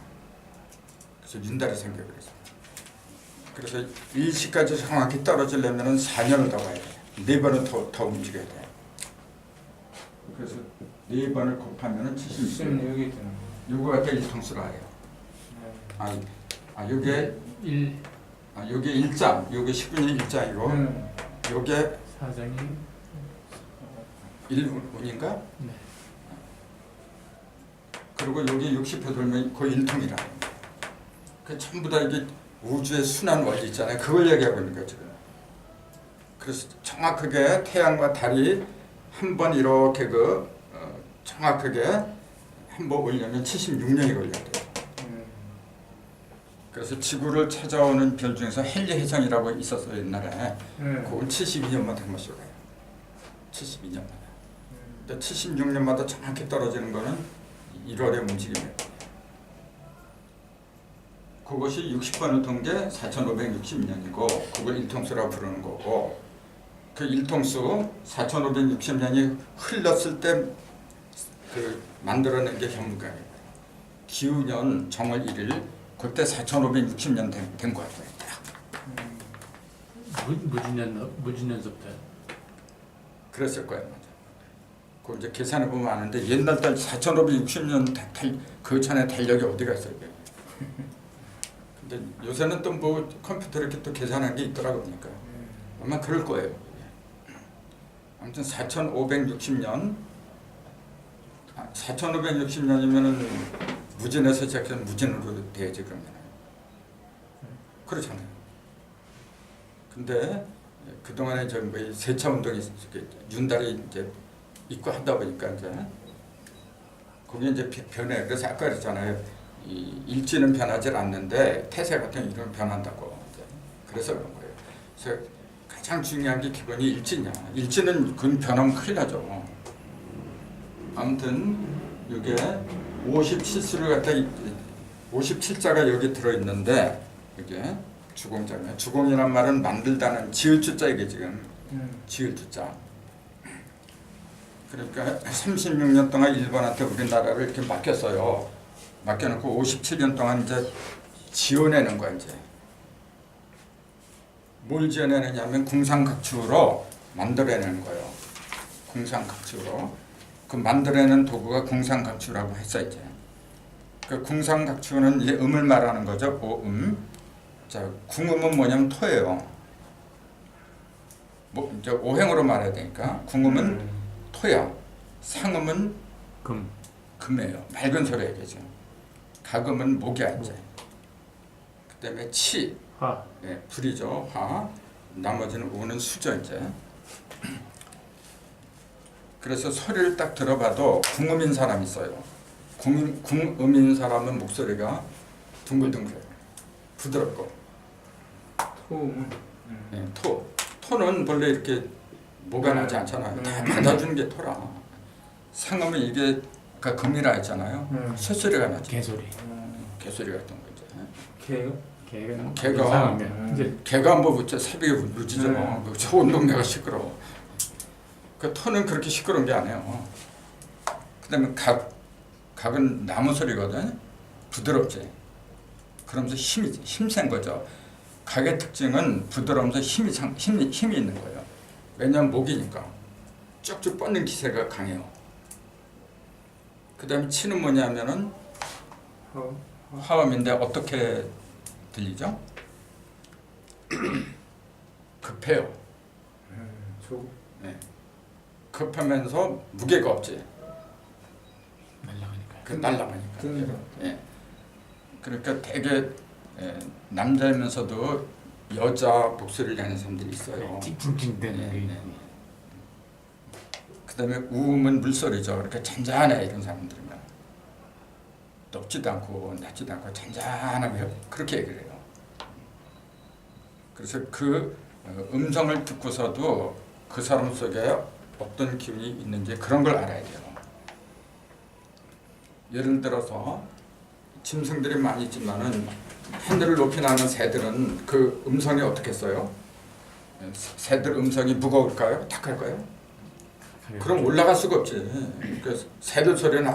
그래서 윤달이 생겨버렸어요. 그래서 일시까지 정확히 떨어지려면 4년을 더 가야 돼요. 4번은 더 움직여야 돼요. 그래서 4번을 곱하면 76이 되는 거예요. 요거 갖다 일통수라 해요. 요게 요게 일장, 요게 19년 일장이고 요게 사장이 1운인가? 네. 그리고 여기 60회 돌면 그 일통이라. 그 전부 다 이게 우주의 순환 원리 있잖아요. 그걸 얘기하고 있는 거죠. 그래서 정확하게 태양과 달이 한 번 이렇게 정확하게 한 번 오려면 76년이 걸려야 돼요. 그래서 지구를 찾아오는 별 중에서 헨리 해성이라고 있었어요 옛날에. 그건 72년마다 한 번씩 가요. 72년마다. 76년마다 정확히 떨어지는 거는 1월의 움직임이에요. 그것이 60번을 돈 게 4560년이고 그걸 일통수라고 부르는 거고 그 일통수 4560년이 흘렀을 때 그 만들어낸 게 현무경이에요. 기우년 정월 1일 그때 4560년 된 거 같아요. 무진년서부터. 그랬을 거예요. 맞아. 그 이제 계산해 보면 아는데 옛날 달 4560년 그 전에 달력이 어디가 있어요? 근데 요새는 또 뭐 컴퓨터 이렇게 또 계산한 게 있더라고 보니까 아마 그럴 거예요. 아무튼 4560년 4560년이면은 무진에서 시작해서 무진으로 돼야지 그러면 그렇잖아요. 근데 그동안에 저 뭐 세차 운동이 윤달이 이제 있고 하다 보니까 이제 그게 이제 변해. 그래서 아까 그랬잖아요. 이 일지는 변하지 않는데 태세 같은 이런 변한다고. 이제 그래서 그런 거예요. 그래서 가장 중요한 게 기본이 일지냐. 일지는 그건 변하면 큰일 나죠. 아무튼 이게 57수를 갖다 57자가 여기 들어 있는데 이게 주공자면 주공이란 말은 만들다는 지을 주자 이게 지금 지을 주자. 그러니까 36년 동안 일본한테 우리나라를 이렇게 맡겼어요. 맡겨놓고 57년 동안 이제 지어내는 거야 이제. 뭘 지어내느냐면 궁상각추로 만들어내는 거예요. 궁상각추로. 그 만들어내는 도구가 궁상각추라고 했어 이제. 그 궁상각추는 이제 음을 말하는 거죠. 오음. 자, 궁음은 뭐냐면 토예요. 뭐 이제 오행으로 말해야 되니까 궁음은 토야. 상음은 금이에요. 맑은 소리 얘기죠. 가금은 목이야 이제. 그다음에 치, 화. 예, 불이죠. 화. 나머지는 우는 수죠 이제. 그래서 소리를 딱 들어봐도 궁음인 사람이 있어요. 궁음인 사람은 목소리가 둥글둥글해요. 부드럽고. 토음은 예, 토는 원래 이렇게 뭐가 나지 않잖아요. 다 받아주는 게 토라. 상음은 이게 금이라 했잖아요. 쇳소리가 나죠. 개소리. 개소리 같은 거죠. 개요? 개가 뭐 새벽에 울지죠. 저 온 동네가 시끄러워. 그 톤은 그렇게 시끄러운 게 아니에요. 그다음에 각은 나무 소리거든. 부드럽지. 그러면서 힘센 거죠. 각의 특징은 부드러우면서 힘이 있는 거예요. 왜냐하면 목이니까 쭉쭉 뻗는 기세가 강해요. 그다음에 치는 뭐냐면은 화음인데 어떻게 들리죠? 급해요. 네. 급하면서 무게가 없지. 날아가니까. 예. 그러니까 되게 남자이면서도 여자 목소리를 내는 사람들이 있어요. 찡찡대는 게. 그다음에 우음은 물소리죠. 그렇게 잔잔해 이런 사람들은 높지도 않고 낮지도 않고 잔잔하게 그렇게 얘기를 해요. 그래서 그 음성을 듣고서도 그 사람 속에 어떤 기운이 있는지 그런 걸 알아야 돼요. 예를 들어서 짐승들이 많이 있지만은 하늘을 높이 나는 새들은 그 음성이 어떻게 써요? 새들 음성이 무거울까요? 탁할까요? 그럼 올라갈 수가 없지. 그래서 새들 소리는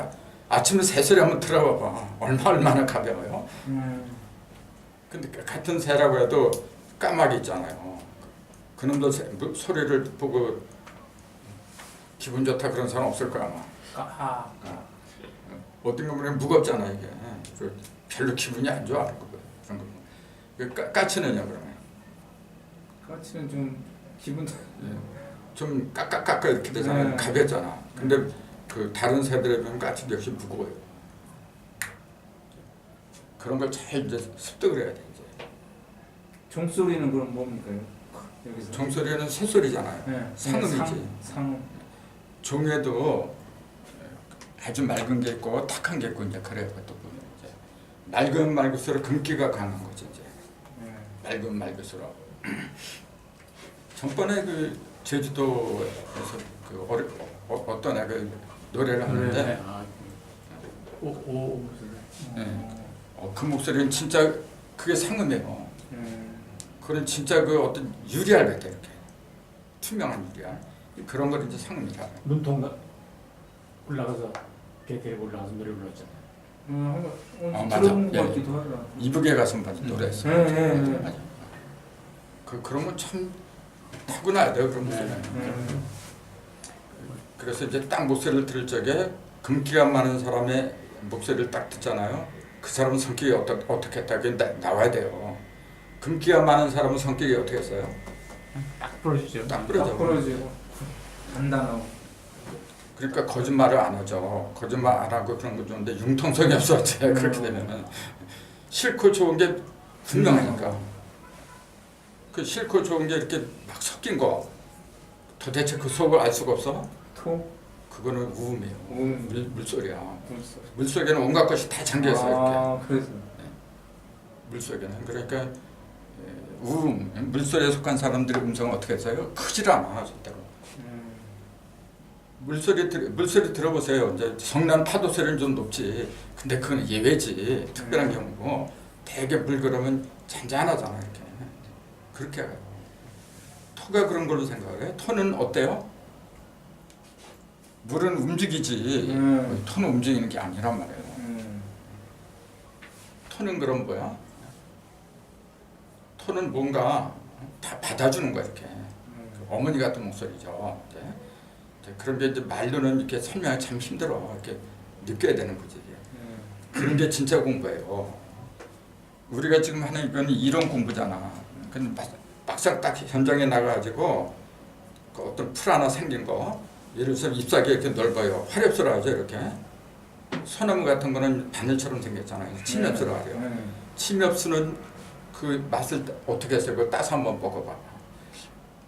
아침에 새 소리 한번 들어봐봐. 얼마나 가벼워요. 근데 같은 새라고 해도 까마귀 있잖아요. 그놈도 소리를 보고 기분 좋다 그런 사람 없을 거야 아마. 어떤 거 보면 무겁잖아 이게. 별로 기분이 안 좋아 그런 거. 까치는요 그러면? 까치는 좀 기분 좀 까까까까 이렇게 되잖아요. 가볍잖아. 근데 그 다른 새들에 비하면 까치도 역시 무거워요. 그런 걸 잘 이제 습득을 해야 돼 이제. 종소리는 그럼 뭡니까? 여기서 종소리는 새소리잖아요. 네. 상음이지. 상음. 종에도 아주 맑은 게 있고 탁한 게 있고 이제 그래요. 또 보면 이제 맑은 맑을수록 금기가 강한 거지 이제. 맑은 맑을수록. 전번에 그 제주도에서 그 어떤 애가 노래를 하는데 그 목소리는 진짜 그게 상음이에요. 그건 진짜 그 어떤 유리알 같아 이렇게 투명한 유리알 그런 걸 이제 상음이라. 눈통 올라가서 걔 올라가서 노래 불렀잖아요. 맞아. 들어본 것 같기도 하다. 이북에 가서 노래했어요. 맞아. 그런 건 참 타고나야 돼요 그런 목소리는. 그래서 이제 딱 목소리를 들을 적에 금기가 많은 사람의 목소리를 딱 듣잖아요. 그 사람은 성격이 어떻게 했다 그게 나와야 돼요. 금기가 많은 사람은 성격이 어떻게 했어요? 딱 부러지죠. 딱 부러지고 단단하고. 그러니까 거짓말을 안 하죠. 거짓말 안 하고 그런 거 좋은데 융통성이 없었지. 그렇게 되면은 싫고 좋은 게 분명하니까. 그 싫고 좋은 게 이렇게 막 섞인 거 도대체 그 속을 알 수가 없어? 그거는 우음이에요. 물소리야. 물속에는 온갖 것이 다 잠겨 있어요. 이렇게. 그래서 물속에는 그러니까 우음 물소리에 속한 사람들의 음성은 어떻게 했어요? 크질 않아 절대로. 물소리 들어보세요. 이제 성난 파도 소리는 좀 높지. 근데 그건 예외지. 특별한 경우고 되게 물 그러면 잔잔하잖아 이렇게. 그렇게 해요. 토가 그런 걸로 생각을 해. 토는 어때요? 물은 움직이지. 토는 움직이는 게 아니란 말이에요. 토는 그럼 뭐야? 토는 뭔가 다 받아주는 거야 이렇게. 어머니 같은 목소리죠. 그런 게 이제 말로는 이렇게 설명하기 참 힘들어. 이렇게 느껴야 되는 거지. 그런 게 진짜 공부예요. 우리가 지금 하는 이건 이론 공부잖아. 근데 막상 딱 현장에 나가가지고 그 어떤 풀 하나 생긴 거, 예를 들어서 잎사귀가 이렇게 넓어요. 화렵수라 하죠 이렇게. 소나무 같은 거는 바늘처럼 생겼잖아요. 침엽수라 하죠. 침엽수는 그 맛을 어떻게 했어요? 그거 따서 한번 먹어봐.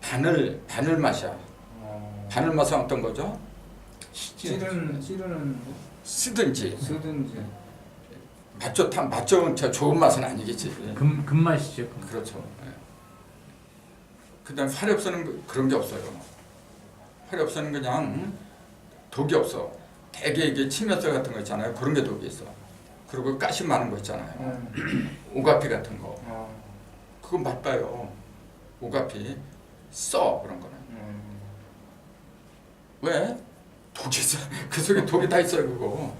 바늘 맛이야. 바늘 맛은 어떤 거죠? 찌르는 쓰든지 맛 좋은 좋은 맛은 아니겠지. 금맛이죠. 그렇죠. 그다음 화렵수는 그런 게 없어요. 화렵수는 그냥 독이 없어. 대개 이게 침엽수 같은 거 있잖아요. 그런 게 독이 있어. 그리고 가시 많은 거 있잖아요. 오가피 같은 거. 그거 맛봐요. 오가피 써 그런 거는. 왜? 독이 있어. 그 속에 독이 다 있어요 그거.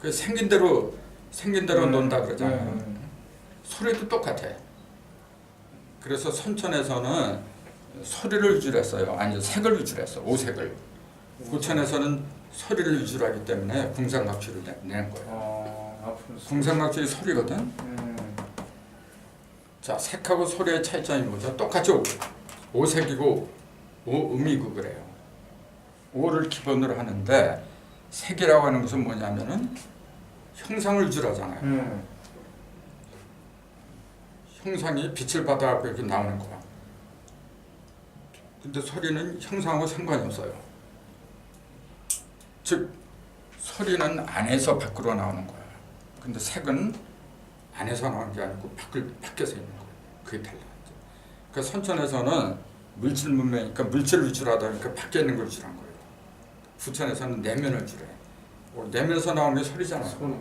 그 생긴 대로 논다 그러잖아요. 소리도 똑같아. 그래서 선천에서는 소리를 위주로 했어요. 아니 색을 위주로 했어. 오색을. 고천에서는 소리를 위주로 하기 때문에 궁상각주를 낸 거예요. 앞으로 궁상각주의 소리거든. 자, 색하고 소리의 차이점이 뭐죠? 똑같이 오색이고 오음이고 그래요. 오를 기본으로 하는데 색이라고 하는 것은 뭐냐면은 형상을 위주로 하잖아요. 형상이 빛을 받아갖고 이렇게 나오는 거야. 근데 소리는 형상하고 상관이 없어요. 즉 소리는 안에서 밖으로 나오는 거야. 근데 색은 안에서 나오는 게 아니고 밖에서 있는 거야. 그게 달라요. 그러니까 선천에서는 물질 문명이니까 물질 위주로 하다 보니까 밖에 있는 걸 위주로 한 거예요. 후천에서는 내면을 위주로 해. 내면에서 나오는 게 소리잖아요.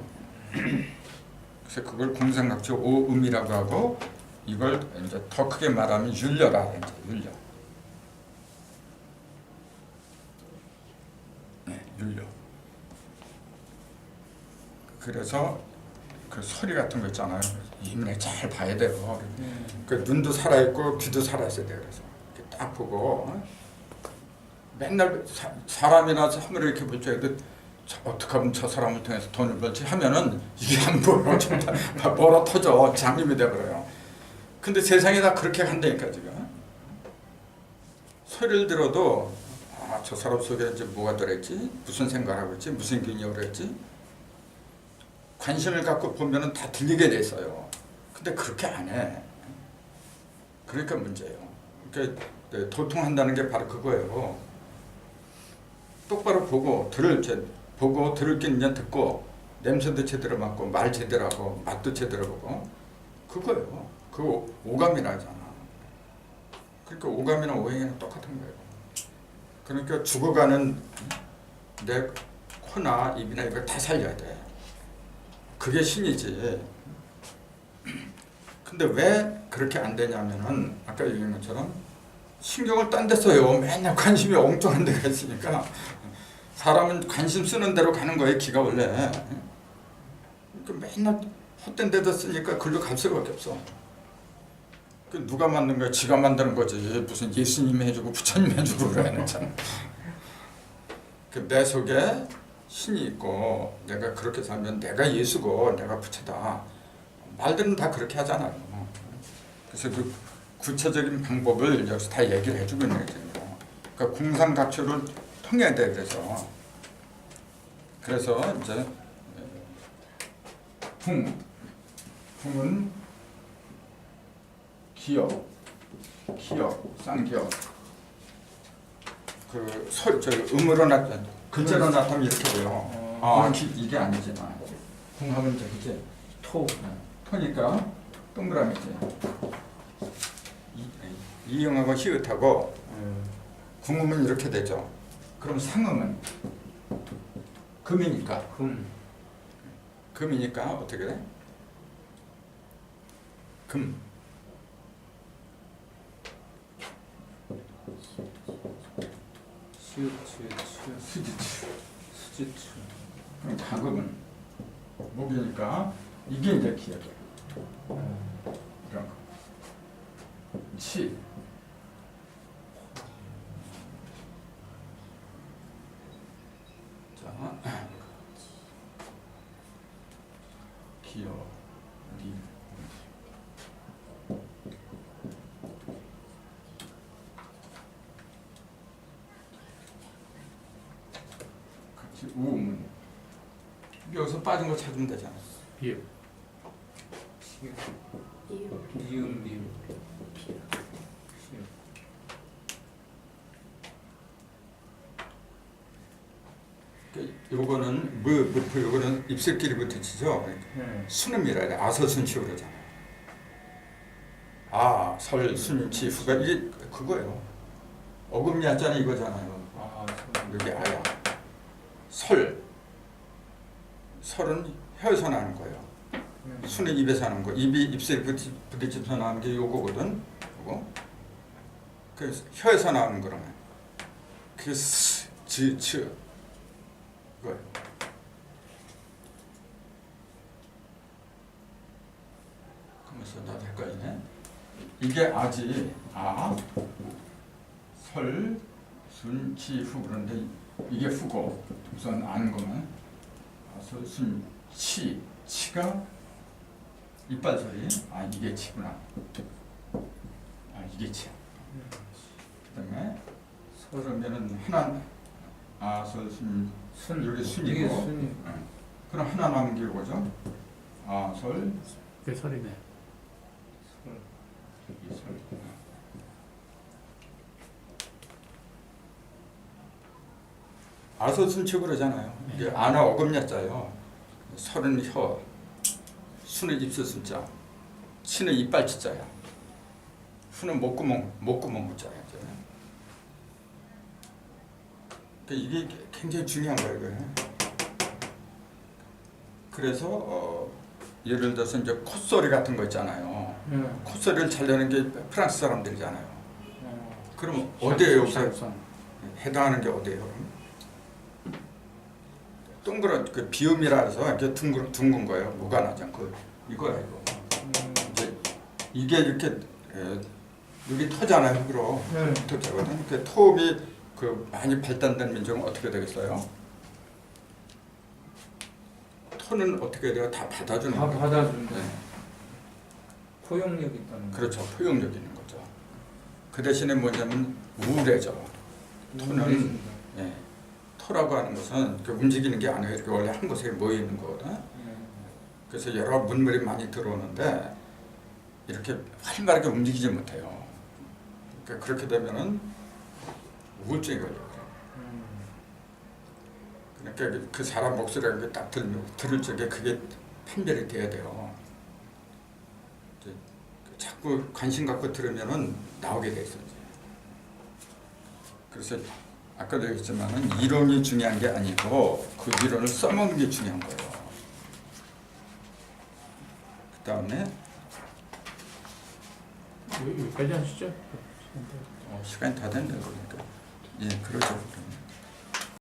그래서 그걸 궁상각주 오음이라고 하고 이걸 이제 더 크게 말하면 율려라 이제 율려. 네, 율려. 그래서 그 소리 같은 거 있잖아요. 이민에 잘 봐야 돼요. 그 눈도 살아 있고 귀도 살아 있어야 돼요. 그래서 이렇게 딱 보고 맨날 사람이나 사물을 이렇게 볼 줄 알고 어떻게 하면 저 사람을 통해서 돈을 벌지 하면은 이게 안 보여. 멀어 터져. 장님이 돼버려요. 근데 세상이 다 그렇게 간다니까 지금. 소리를 들어도 저 사람 속에 이제 뭐가 들어있지? 무슨 생각을 하고 있지? 무슨 기운이 오랬지? 관심을 갖고 보면은 다 들리게 돼 있어요. 근데 그렇게 안 해. 그러니까 문제예요. 그러니까 도통한다는 게 바로 그거예요. 똑바로 보고 들을 게 그냥 듣고 냄새도 제대로 맡고 말 제대로 하고 맛도 제대로 보고 그거예요. 그거 오감이라 하잖아. 그러니까 오감이나 오행이랑 똑같은 거예요. 그러니까 죽어가는 내 코나 입이나 이걸 다 살려야 돼. 그게 신이지. 근데 왜 그렇게 안 되냐면은 아까 얘기한 것처럼 신경을 딴 데 써요. 맨날 관심이 엉뚱한 데가 있으니까 사람은 관심 쓰는 대로 가는 거예요. 기가 원래. 그러니까 맨날 헛된 데다 쓰니까 글로 갈 수밖에 없어. 그 누가 만든 거야? 지가 만드는 거지. 무슨 예수님이 해주고 부처님이 해주고 그래. 내 속에 신이 있고 내가 그렇게 살면 내가 예수고 내가 부처다. 말들은 다 그렇게 하잖아요. 그래서 그 구체적인 방법을 여기서 다 얘기를 해주고 있는 거죠. 그러니까 궁상각주를 통해야 돼. 그래서 이제 궁은 기역, 쌍기역. 그 소리, 음으로 글자로 나타나면 이렇게 돼요. 이게 아니지만 궁하면 이제 토니까 동그라미지. 이응하고 히읗하고 궁음은 이렇게 되죠. 그럼 상음은 금이니까. 금이니까 어떻게 돼? 금. 수지추. 그럼 가금은 목이니까 이게 이제 기억이야. 이런 거. 치. 자, 기억, 리. 같이 우음은 여기서 빠진 거 찾으면 되잖아. 비읍. 이음 미음. 요거는 무프 요거는 입술끼리 붙이죠. 순음이라 해. 아서순치 그러잖아. 설순치 후가 이게 그거예요. 어금니자는 이거잖아요. 여기 아야. 설은 혀에서 나는 거예요. 순은 입에서 나는 거. 입이 입술에 부딪혀서 나는 게 요거거든. 요거. 그 혀에서 나오는 거라면. 그 즈 이거예요. 그러면서 나도 헷갈리네. 이게 아지 설, 순, 치, 후 그런데 이게 후고 우선 아는 거는 설, 순, 치가 이빨 소리. 이게 치구나. 이게 치야. 그다음에 그러면은 하나 설, 순, 여기 순이고. 이게 순이. 그럼 하나 남은 게 이거죠. 설, 그게 설이네. 이 설. 아설순치 그러잖아요. 이게 안아 어금니자요. 설은 혀, 순은 입술 순자, 치는 이빨 치자야. 후는 목구멍 자야. 이게 굉장히 중요한 거예요. 이거. 그래서 예를 들어서 이제 콧소리 같은 거 있잖아요. 콧소리를 잘 내는 게 프랑스 사람들이잖아요. 그럼 어디에 여기서 해당하는 게 어디예요? 그럼? 동그란 그 비음이라서 이렇게 둥근 거예요. 무관하지 않고 이거야 이거. 이게 이렇게 여기 터잖아요. 그럼 터잖거든. 그 토음이 그 많이 발달된 민족은 어떻게 되겠어요? 토는 어떻게 돼요? 다 받아주는 다 거예요. 받아준다. 네. 포용력 있다는 거. 그렇죠. 포용력 있는 거죠. 그 대신에 뭐냐면 우울해져. 토는 토라고 하는 것은 그 움직이는 게 아니에요. 이렇게 원래 한 곳에 모여 있는 거거든. 그래서 여러 문물이 많이 들어오는데 이렇게 활발하게 움직이지 못해요. 그러니까 그렇게 되면은 우울증이 걸려요. 그러니까 그 사람 목소리가 딱 들을 적에 그게 판별이 돼야 돼요. 자꾸 관심 갖고 들으면은 나오게 돼 있어요. 그래서 아까도 얘기했지만은 이론이 중요한 게 아니고 그 이론을 써먹는 게 중요한 거예요. 그 다음에 여기까지 하시죠. 시간이 다 됐네요. 그러니까 그러죠.